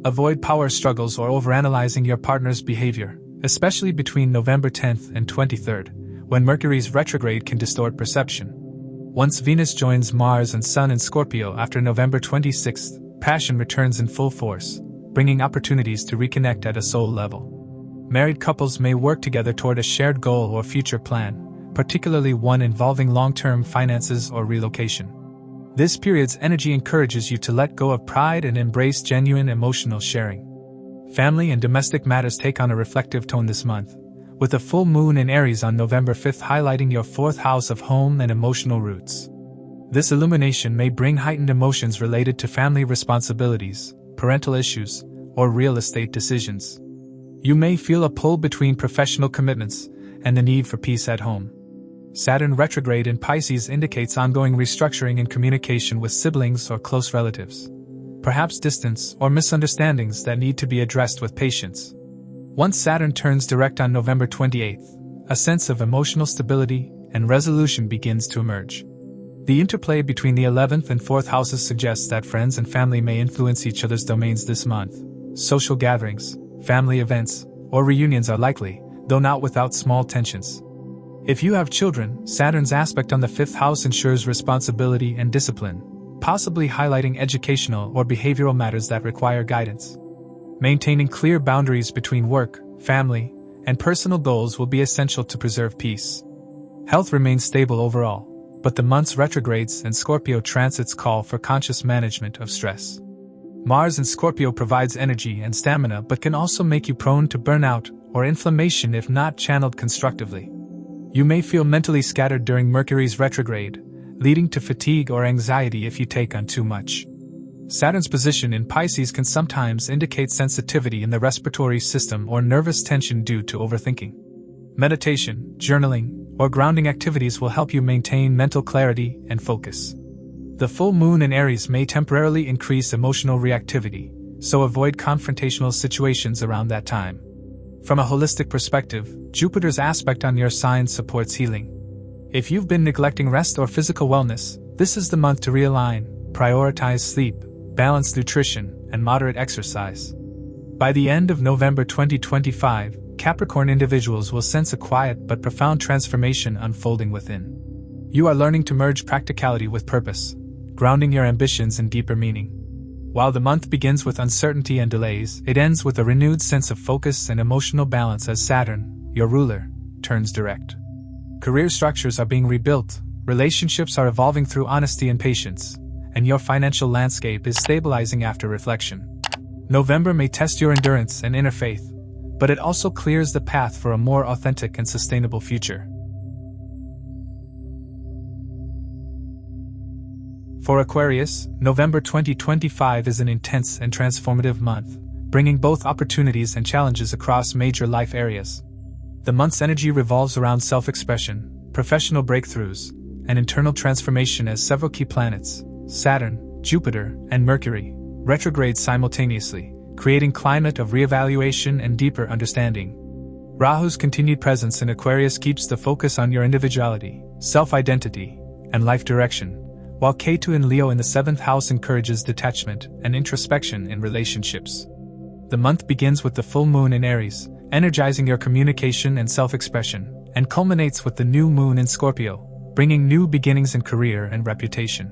Avoid power struggles or overanalyzing your partner's behavior, especially between November 10th and 23rd, when Mercury's retrograde can distort perception. Once Venus joins Mars and Sun in Scorpio after November 26th, passion returns in full force, bringing opportunities to reconnect at a soul level. Married couples may work together toward a shared goal or future plan, particularly one involving long-term finances or relocation. This period's energy encourages you to let go of pride and embrace genuine emotional sharing. Family and domestic matters take on a reflective tone this month, with a full moon in Aries on November 5th highlighting your 4th house of home and emotional roots. This illumination may bring heightened emotions related to family responsibilities, parental issues, or real estate decisions. You may feel a pull between professional commitments and the need for peace at home. Saturn retrograde in Pisces indicates ongoing restructuring in communication with siblings or close relatives. Perhaps distance or misunderstandings that need to be addressed with patience. Once Saturn turns direct on November 28th, a sense of emotional stability and resolution begins to emerge. The interplay between the 11th and 4th houses suggests that friends and family may influence each other's domains this month. Social gatherings, family events, or reunions are likely, though not without small tensions. If you have children, Saturn's aspect on the 5th house ensures responsibility and discipline, possibly highlighting educational or behavioral matters that require guidance. Maintaining clear boundaries between work, family, and personal goals will be essential to preserve peace. Health remains stable overall, but the month's retrogrades and Scorpio transits call for conscious management of stress. Mars in Scorpio provides energy and stamina but can also make you prone to burnout or inflammation if not channeled constructively. You may feel mentally scattered during Mercury's retrograde, leading to fatigue or anxiety if you take on too much. Saturn's position in Pisces can sometimes indicate sensitivity in the respiratory system or nervous tension due to overthinking. Meditation, journaling, or grounding activities will help you maintain mental clarity and focus. The full moon in Aries may temporarily increase emotional reactivity, so avoid confrontational situations around that time. From a holistic perspective, Jupiter's aspect on your sign supports healing. If you've been neglecting rest or physical wellness, this is the month to realign, prioritize sleep, balanced nutrition, and moderate exercise. By the end of November 2025, Capricorn individuals will sense a quiet but profound transformation unfolding within. You are learning to merge practicality with purpose, grounding your ambitions in deeper meaning. While the month begins with uncertainty and delays, it ends with a renewed sense of focus and emotional balance as Saturn, your ruler, turns direct. Career structures are being rebuilt, relationships are evolving through honesty and patience, and your financial landscape is stabilizing after reflection. November may test your endurance and inner faith, but it also clears the path for a more authentic and sustainable future. For Aquarius, November 2025 is an intense and transformative month, bringing both opportunities and challenges across major life areas. The month's energy revolves around self-expression, professional breakthroughs, and internal transformation as several key planets, Saturn, Jupiter, and Mercury, retrograde simultaneously, creating climate of reevaluation and deeper understanding. Rahu's continued presence in Aquarius keeps the focus on your individuality, self-identity, and life direction, while Ketu in Leo in the 7th house encourages detachment and introspection in relationships. The month begins with the full moon in Aries, energizing your communication and self-expression, and culminates with the new moon in Scorpio, bringing new beginnings in career and reputation.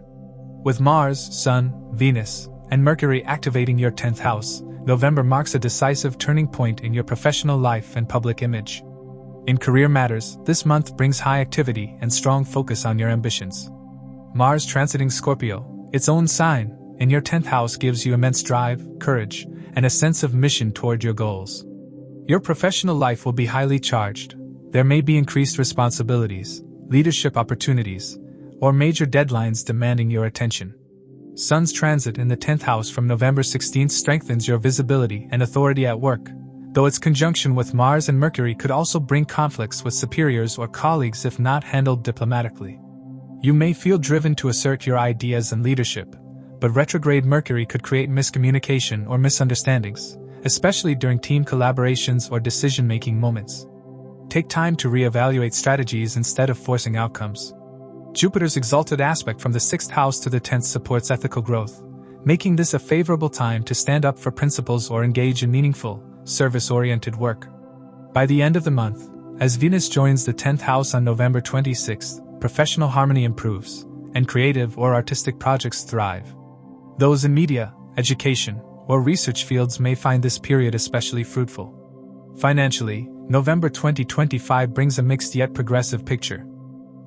With Mars, Sun, Venus, and Mercury activating your 10th house, November marks a decisive turning point in your professional life and public image. In career matters, this month brings high activity and strong focus on your ambitions. Mars transiting Scorpio, its own sign, in your 10th house gives you immense drive, courage, and a sense of mission toward your goals. Your professional life will be highly charged. There may be increased responsibilities, leadership opportunities, or major deadlines demanding your attention. Sun's transit in the 10th house from November 16th strengthens your visibility and authority at work, though its conjunction with Mars and Mercury could also bring conflicts with superiors or colleagues if not handled diplomatically. You may feel driven to assert your ideas and leadership, but retrograde Mercury could create miscommunication or misunderstandings, especially during team collaborations or decision-making moments. Take time to reevaluate strategies instead of forcing outcomes. Jupiter's exalted aspect from the 6th house to the 10th supports ethical growth, making this a favorable time to stand up for principles or engage in meaningful, service-oriented work. By the end of the month, as Venus joins the 10th house on November 26th, professional harmony improves, and creative or artistic projects thrive. Those in media, education, or research fields may find this period especially fruitful. Financially, November 2025 brings a mixed yet progressive picture.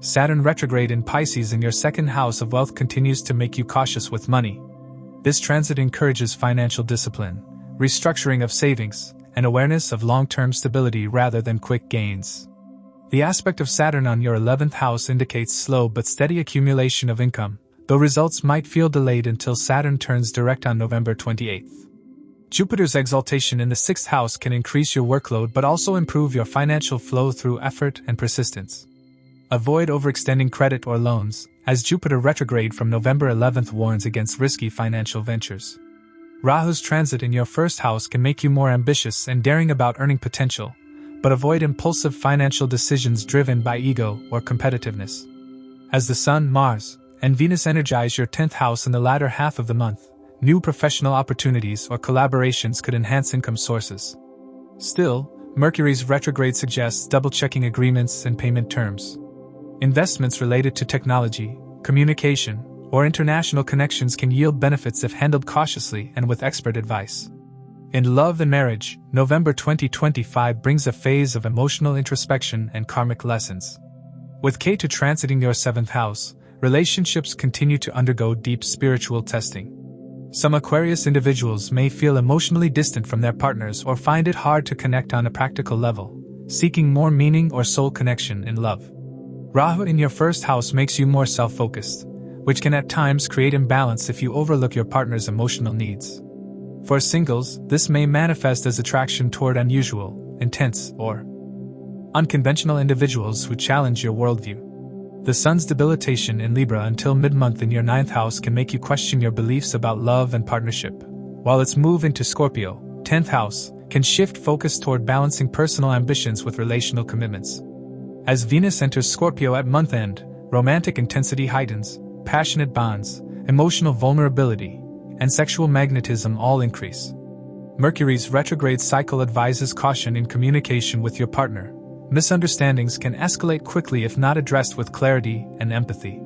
Saturn retrograde in Pisces in your 2nd house of wealth continues to make you cautious with money. This transit encourages financial discipline, restructuring of savings, and awareness of long-term stability rather than quick gains. The aspect of Saturn on your 11th house indicates slow but steady accumulation of income, though results might feel delayed until Saturn turns direct on November 28th. Jupiter's exaltation in the 6th house can increase your workload but also improve your financial flow through effort and persistence. Avoid overextending credit or loans, as Jupiter retrograde from November 11th warns against risky financial ventures. Rahu's transit in your 1st house can make you more ambitious and daring about earning potential, but avoid impulsive financial decisions driven by ego or competitiveness. As the Sun, Mars, and Venus energize your 10th house in the latter half of the month, new professional opportunities or collaborations could enhance income sources. Still, Mercury's retrograde suggests double-checking agreements and payment terms. Investments related to technology, communication, or international connections can yield benefits if handled cautiously and with expert advice. In love and marriage, November 2025 brings a phase of emotional introspection and karmic lessons. With Ketu transiting your 7th house, relationships continue to undergo deep spiritual testing. Some Aquarius individuals may feel emotionally distant from their partners or find it hard to connect on a practical level, seeking more meaning or soul connection in love. Rahu in your 1st house makes you more self-focused, which can at times create imbalance if you overlook your partner's emotional needs. For singles, this may manifest as attraction toward unusual, intense, or unconventional individuals who challenge your worldview. The Sun's debilitation in Libra until mid-month in your 9th house can make you question your beliefs about love and partnership, while its move into Scorpio, 10th house, can shift focus toward balancing personal ambitions with relational commitments. As Venus enters Scorpio at month end, romantic intensity heightens, passionate bonds, emotional vulnerability, and sexual magnetism all increase. Mercury's retrograde cycle advises caution in communication with your partner. Misunderstandings can escalate quickly if not addressed with clarity and empathy.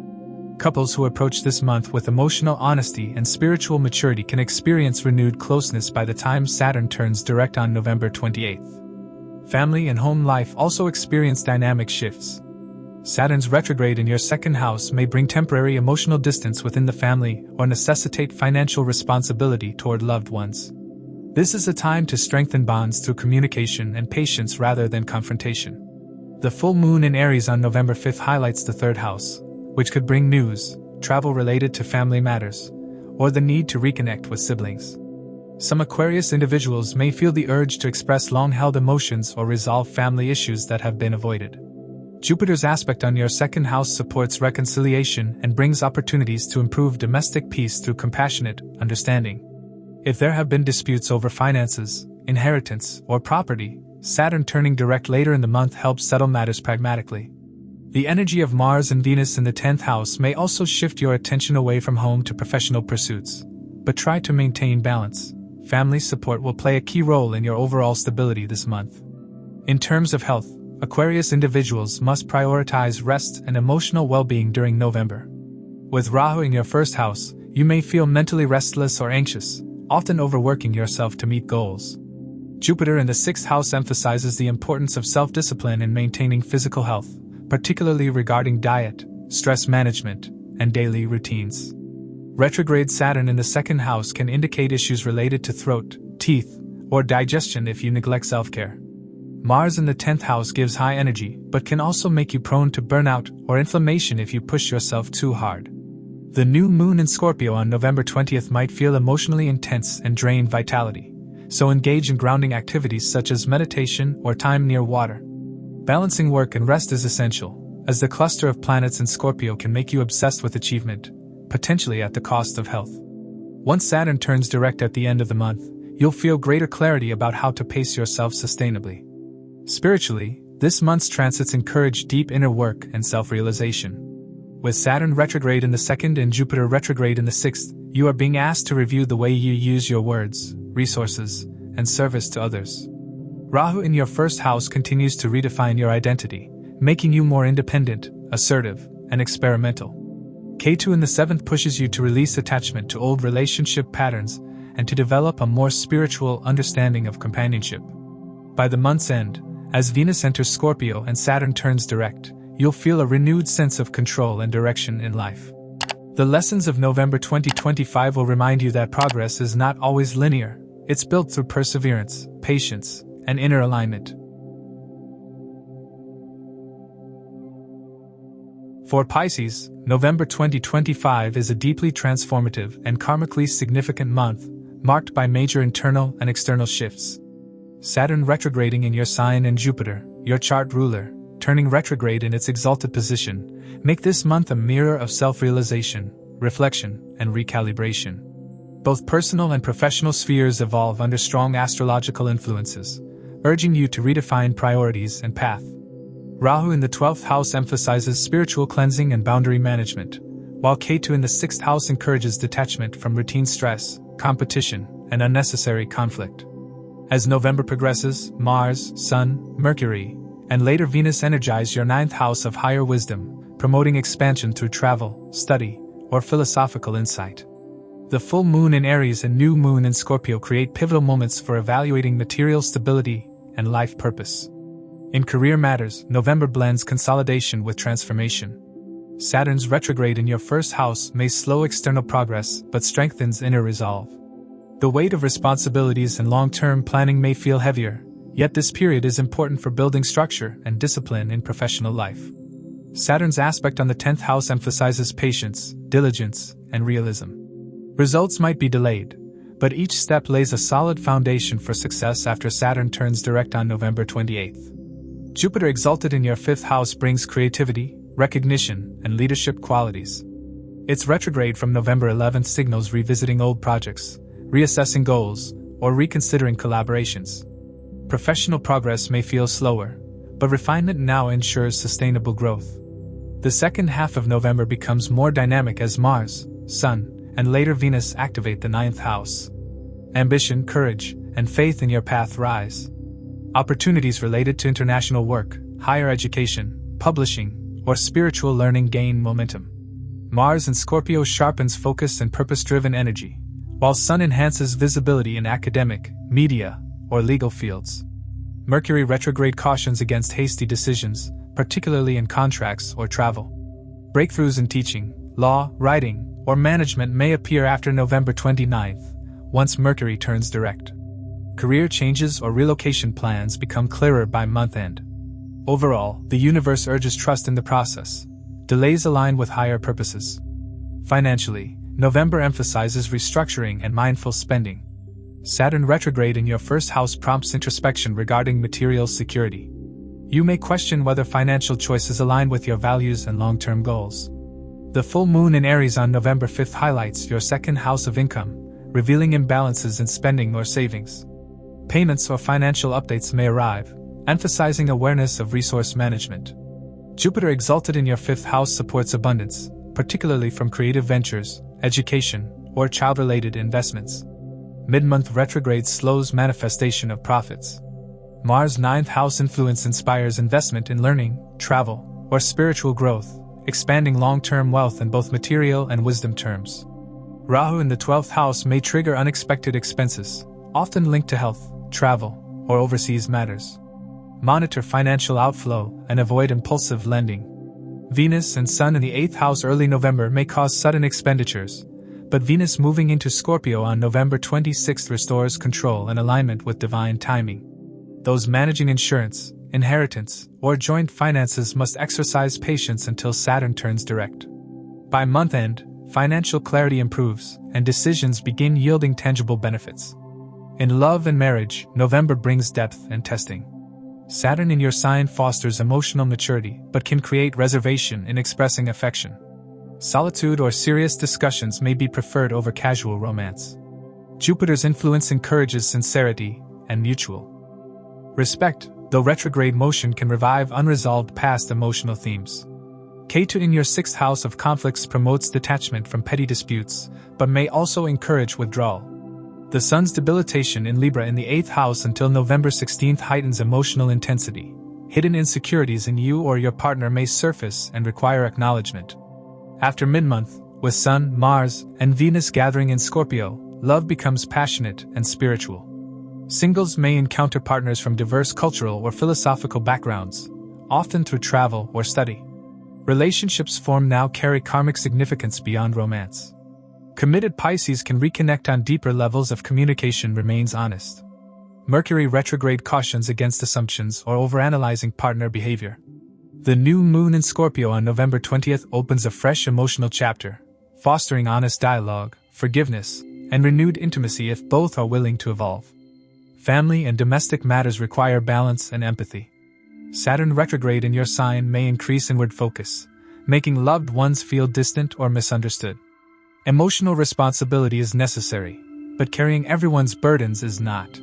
Couples who approach this month with emotional honesty and spiritual maturity can experience renewed closeness by the time Saturn turns direct on November 28th. Family and home life also experience dynamic shifts. Saturn's retrograde in your 2nd house may bring temporary emotional distance within the family or necessitate financial responsibility toward loved ones. This is a time to strengthen bonds through communication and patience rather than confrontation. The full moon in Aries on November 5th highlights the 3rd house, which could bring news, travel related to family matters, or the need to reconnect with siblings. Some Aquarius individuals may feel the urge to express long-held emotions or resolve family issues that have been avoided. Jupiter's aspect on your 2nd house supports reconciliation and brings opportunities to improve domestic peace through compassionate understanding. If there have been disputes over finances, inheritance, or property, Saturn turning direct later in the month helps settle matters pragmatically. The energy of Mars and Venus in the 10th house may also shift your attention away from home to professional pursuits, but try to maintain balance. Family support will play a key role in your overall stability this month. In terms of health, Aquarius individuals must prioritize rest and emotional well-being during November. With Rahu in your 1st house, you may feel mentally restless or anxious, often overworking yourself to meet goals. Jupiter in the 6th house emphasizes the importance of self-discipline in maintaining physical health, particularly regarding diet, stress management, and daily routines. Retrograde Saturn in the 2nd house can indicate issues related to throat, teeth, or digestion if you neglect self-care. Mars in the 10th house gives high energy, but can also make you prone to burnout or inflammation if you push yourself too hard. The new moon in Scorpio on November 20th might feel emotionally intense and drain vitality, so engage in grounding activities such as meditation or time near water. Balancing work and rest is essential, as the cluster of planets in Scorpio can make you obsessed with achievement, potentially at the cost of health. Once Saturn turns direct at the end of the month, you'll feel greater clarity about how to pace yourself sustainably. Spiritually, this month's transits encourage deep inner work and self-realization. With Saturn retrograde in the 2nd and Jupiter retrograde in the 6th, you are being asked to review the way you use your words, resources, and service to others. Rahu in your 1st house continues to redefine your identity, making you more independent, assertive, and experimental. Ketu in the 7th pushes you to release attachment to old relationship patterns and to develop a more spiritual understanding of companionship. By the month's end, as Venus enters Scorpio and Saturn turns direct, you'll feel a renewed sense of control and direction in life. The lessons of November 2025 will remind you that progress is not always linear. It's built through perseverance, patience, and inner alignment. For Pisces, November 2025 is a deeply transformative and karmically significant month, marked by major internal and external shifts. Saturn retrograding in your sign and Jupiter, your chart ruler, turning retrograde in its exalted position, make this month a mirror of self-realization, reflection, and recalibration. Both personal and professional spheres evolve under strong astrological influences, urging you to redefine priorities and path. Rahu in the 12th house emphasizes spiritual cleansing and boundary management, while Ketu in the 6th house encourages detachment from routine stress, competition, and unnecessary conflict. As November progresses, Mars, Sun, Mercury, and later Venus energize your 9th house of higher wisdom, promoting expansion through travel, study, or philosophical insight. The full moon in Aries and new moon in Scorpio create pivotal moments for evaluating material stability and life purpose. In career matters, November blends consolidation with transformation. Saturn's retrograde in your 1st house may slow external progress but strengthens inner resolve. The weight of responsibilities and long-term planning may feel heavier, yet this period is important for building structure and discipline in professional life. Saturn's aspect on the 10th house emphasizes patience, diligence, and realism. Results might be delayed, but each step lays a solid foundation for success after Saturn turns direct on November 28th. Jupiter exalted in your 5th house brings creativity, recognition, and leadership qualities. Its retrograde from November 11th signals revisiting old projects, reassessing goals, or reconsidering collaborations. Professional progress may feel slower, but refinement now ensures sustainable growth. The second half of November becomes more dynamic as Mars, Sun, and later Venus activate the 9th house. Ambition, courage, and faith in your path rise. Opportunities related to international work, higher education, publishing, or spiritual learning gain momentum. Mars in Scorpio sharpens focus and purpose-driven energy, while Sun enhances visibility in academic, media, or legal fields. Mercury retrograde cautions against hasty decisions, particularly in contracts or travel. Breakthroughs in teaching, law, writing, or management may appear after November 29th, once Mercury turns direct. Career changes or relocation plans become clearer by month end. Overall, the universe urges trust in the process. Delays align with higher purposes. Financially, November emphasizes restructuring and mindful spending. Saturn retrograde in your 1st house prompts introspection regarding material security. You may question whether financial choices align with your values and long-term goals. The full moon in Aries on November 5th highlights your 2nd house of income, revealing imbalances in spending or savings. Payments or financial updates may arrive, emphasizing awareness of resource management. Jupiter exalted in your 5th house supports abundance, particularly from creative ventures, education, or child-related investments. Mid-month retrograde slows manifestation of profits. Mars' 9th house influence inspires investment in learning, travel, or spiritual growth, expanding long-term wealth in both material and wisdom terms. Rahu in the 12th house may trigger unexpected expenses, often linked to health, travel, or overseas matters. Monitor financial outflow and avoid impulsive lending. Venus and Sun in the 8th house early November may cause sudden expenditures, but Venus moving into Scorpio on November 26th restores control and alignment with divine timing. Those managing insurance, inheritance, or joint finances must exercise patience until Saturn turns direct. By month end, financial clarity improves, and decisions begin yielding tangible benefits. In love and marriage, November brings depth and testing. Saturn in your sign fosters emotional maturity but can create reservation in expressing affection. Solitude or serious discussions may be preferred over casual romance. Jupiter's influence encourages sincerity and mutual respect, though retrograde motion can revive unresolved past emotional themes. Ketu in your 6th house of conflicts promotes detachment from petty disputes, but may also encourage withdrawal. The Sun's debilitation in Libra in the 8th house until November 16 heightens emotional intensity. Hidden insecurities in you or your partner may surface and require acknowledgement. After mid-month, with Sun, Mars, and Venus gathering in Scorpio, love becomes passionate and spiritual. Singles may encounter partners from diverse cultural or philosophical backgrounds, often through travel or study. Relationships formed now carry karmic significance beyond romance. Committed Pisces can reconnect on deeper levels if communication remains honest. Mercury retrograde cautions against assumptions or overanalyzing partner behavior. The new moon in Scorpio on November 20th opens a fresh emotional chapter, fostering honest dialogue, forgiveness, and renewed intimacy if both are willing to evolve. Family and domestic matters require balance and empathy. Saturn retrograde in your sign may increase inward focus, making loved ones feel distant or misunderstood. Emotional responsibility is necessary, but carrying everyone's burdens is not.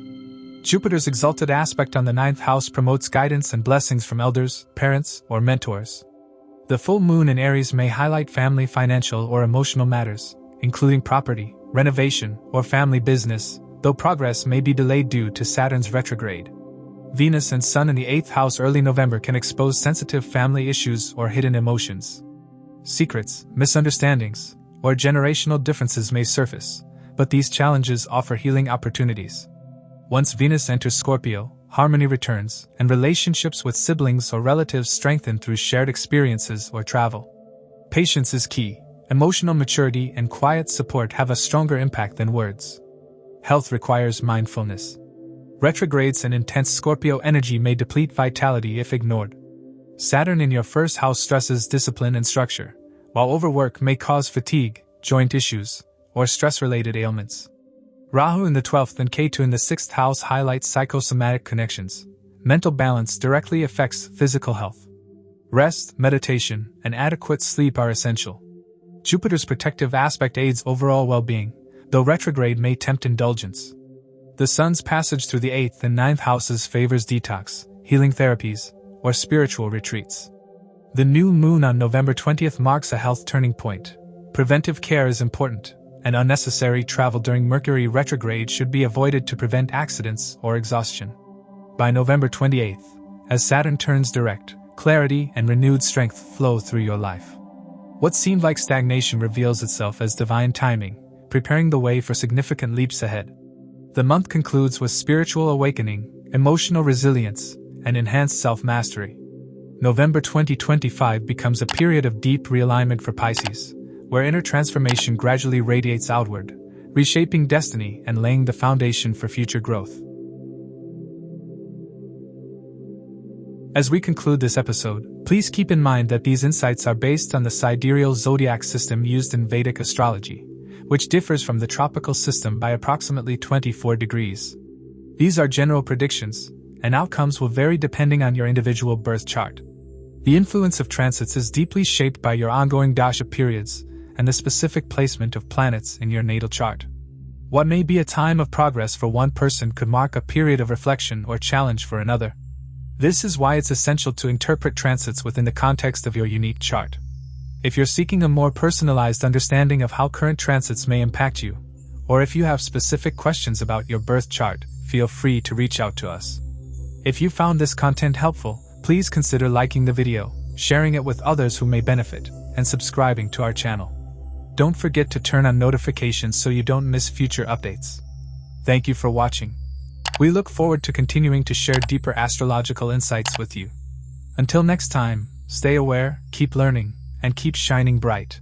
Jupiter's exalted aspect on the 9th house promotes guidance and blessings from elders, parents, or mentors. The full moon in Aries may highlight family, financial, or emotional matters, including property, renovation, or family business, though progress may be delayed due to Saturn's retrograde. Venus and Sun in the 8th house early November can expose sensitive family issues or hidden emotions. Secrets, misunderstandings, or generational differences may surface, but these challenges offer healing opportunities. Once Venus enters Scorpio, harmony returns, and relationships with siblings or relatives strengthen through shared experiences or travel. Patience is key. Emotional maturity and quiet support have a stronger impact than words. Health requires mindfulness. Retrogrades and intense Scorpio energy may deplete vitality if ignored. Saturn in your 1st house stresses discipline and structure, while overwork may cause fatigue, joint issues, or stress-related ailments. Rahu in the 12th and Ketu in the 6th house highlights psychosomatic connections. Mental balance directly affects physical health. Rest, meditation, and adequate sleep are essential. Jupiter's protective aspect aids overall well-being, though retrograde may tempt indulgence. The Sun's passage through the 8th and 9th houses favors detox, healing therapies, or spiritual retreats. The new moon on November 20th marks a health turning point. Preventive care is important, and unnecessary travel during Mercury retrograde should be avoided to prevent accidents or exhaustion. By November 28th, as Saturn turns direct, clarity and renewed strength flow through your life. What seemed like stagnation reveals itself as divine timing, preparing the way for significant leaps ahead. The month concludes with spiritual awakening, emotional resilience, and enhanced self-mastery. November 2025 becomes a period of deep realignment for Pisces, where inner transformation gradually radiates outward, reshaping destiny and laying the foundation for future growth. As we conclude this episode, please keep in mind that these insights are based on the Sidereal Zodiac system used in Vedic Astrology, which differs from the tropical system by approximately 24 degrees. These are general predictions, and outcomes will vary depending on your individual birth chart. The influence of transits is deeply shaped by your ongoing dasha periods and the specific placement of planets in your natal chart. What may be a time of progress for one person could mark a period of reflection or challenge for another. This is why it's essential to interpret transits within the context of your unique chart. If you're seeking a more personalized understanding of how current transits may impact you, or if you have specific questions about your birth chart, feel free to reach out to us. If you found this content helpful, please consider liking the video, sharing it with others who may benefit, and subscribing to our channel. Don't forget to turn on notifications so you don't miss future updates. Thank you for watching. We look forward to continuing to share deeper astrological insights with you. Until next time, stay aware, keep learning, and keep shining bright.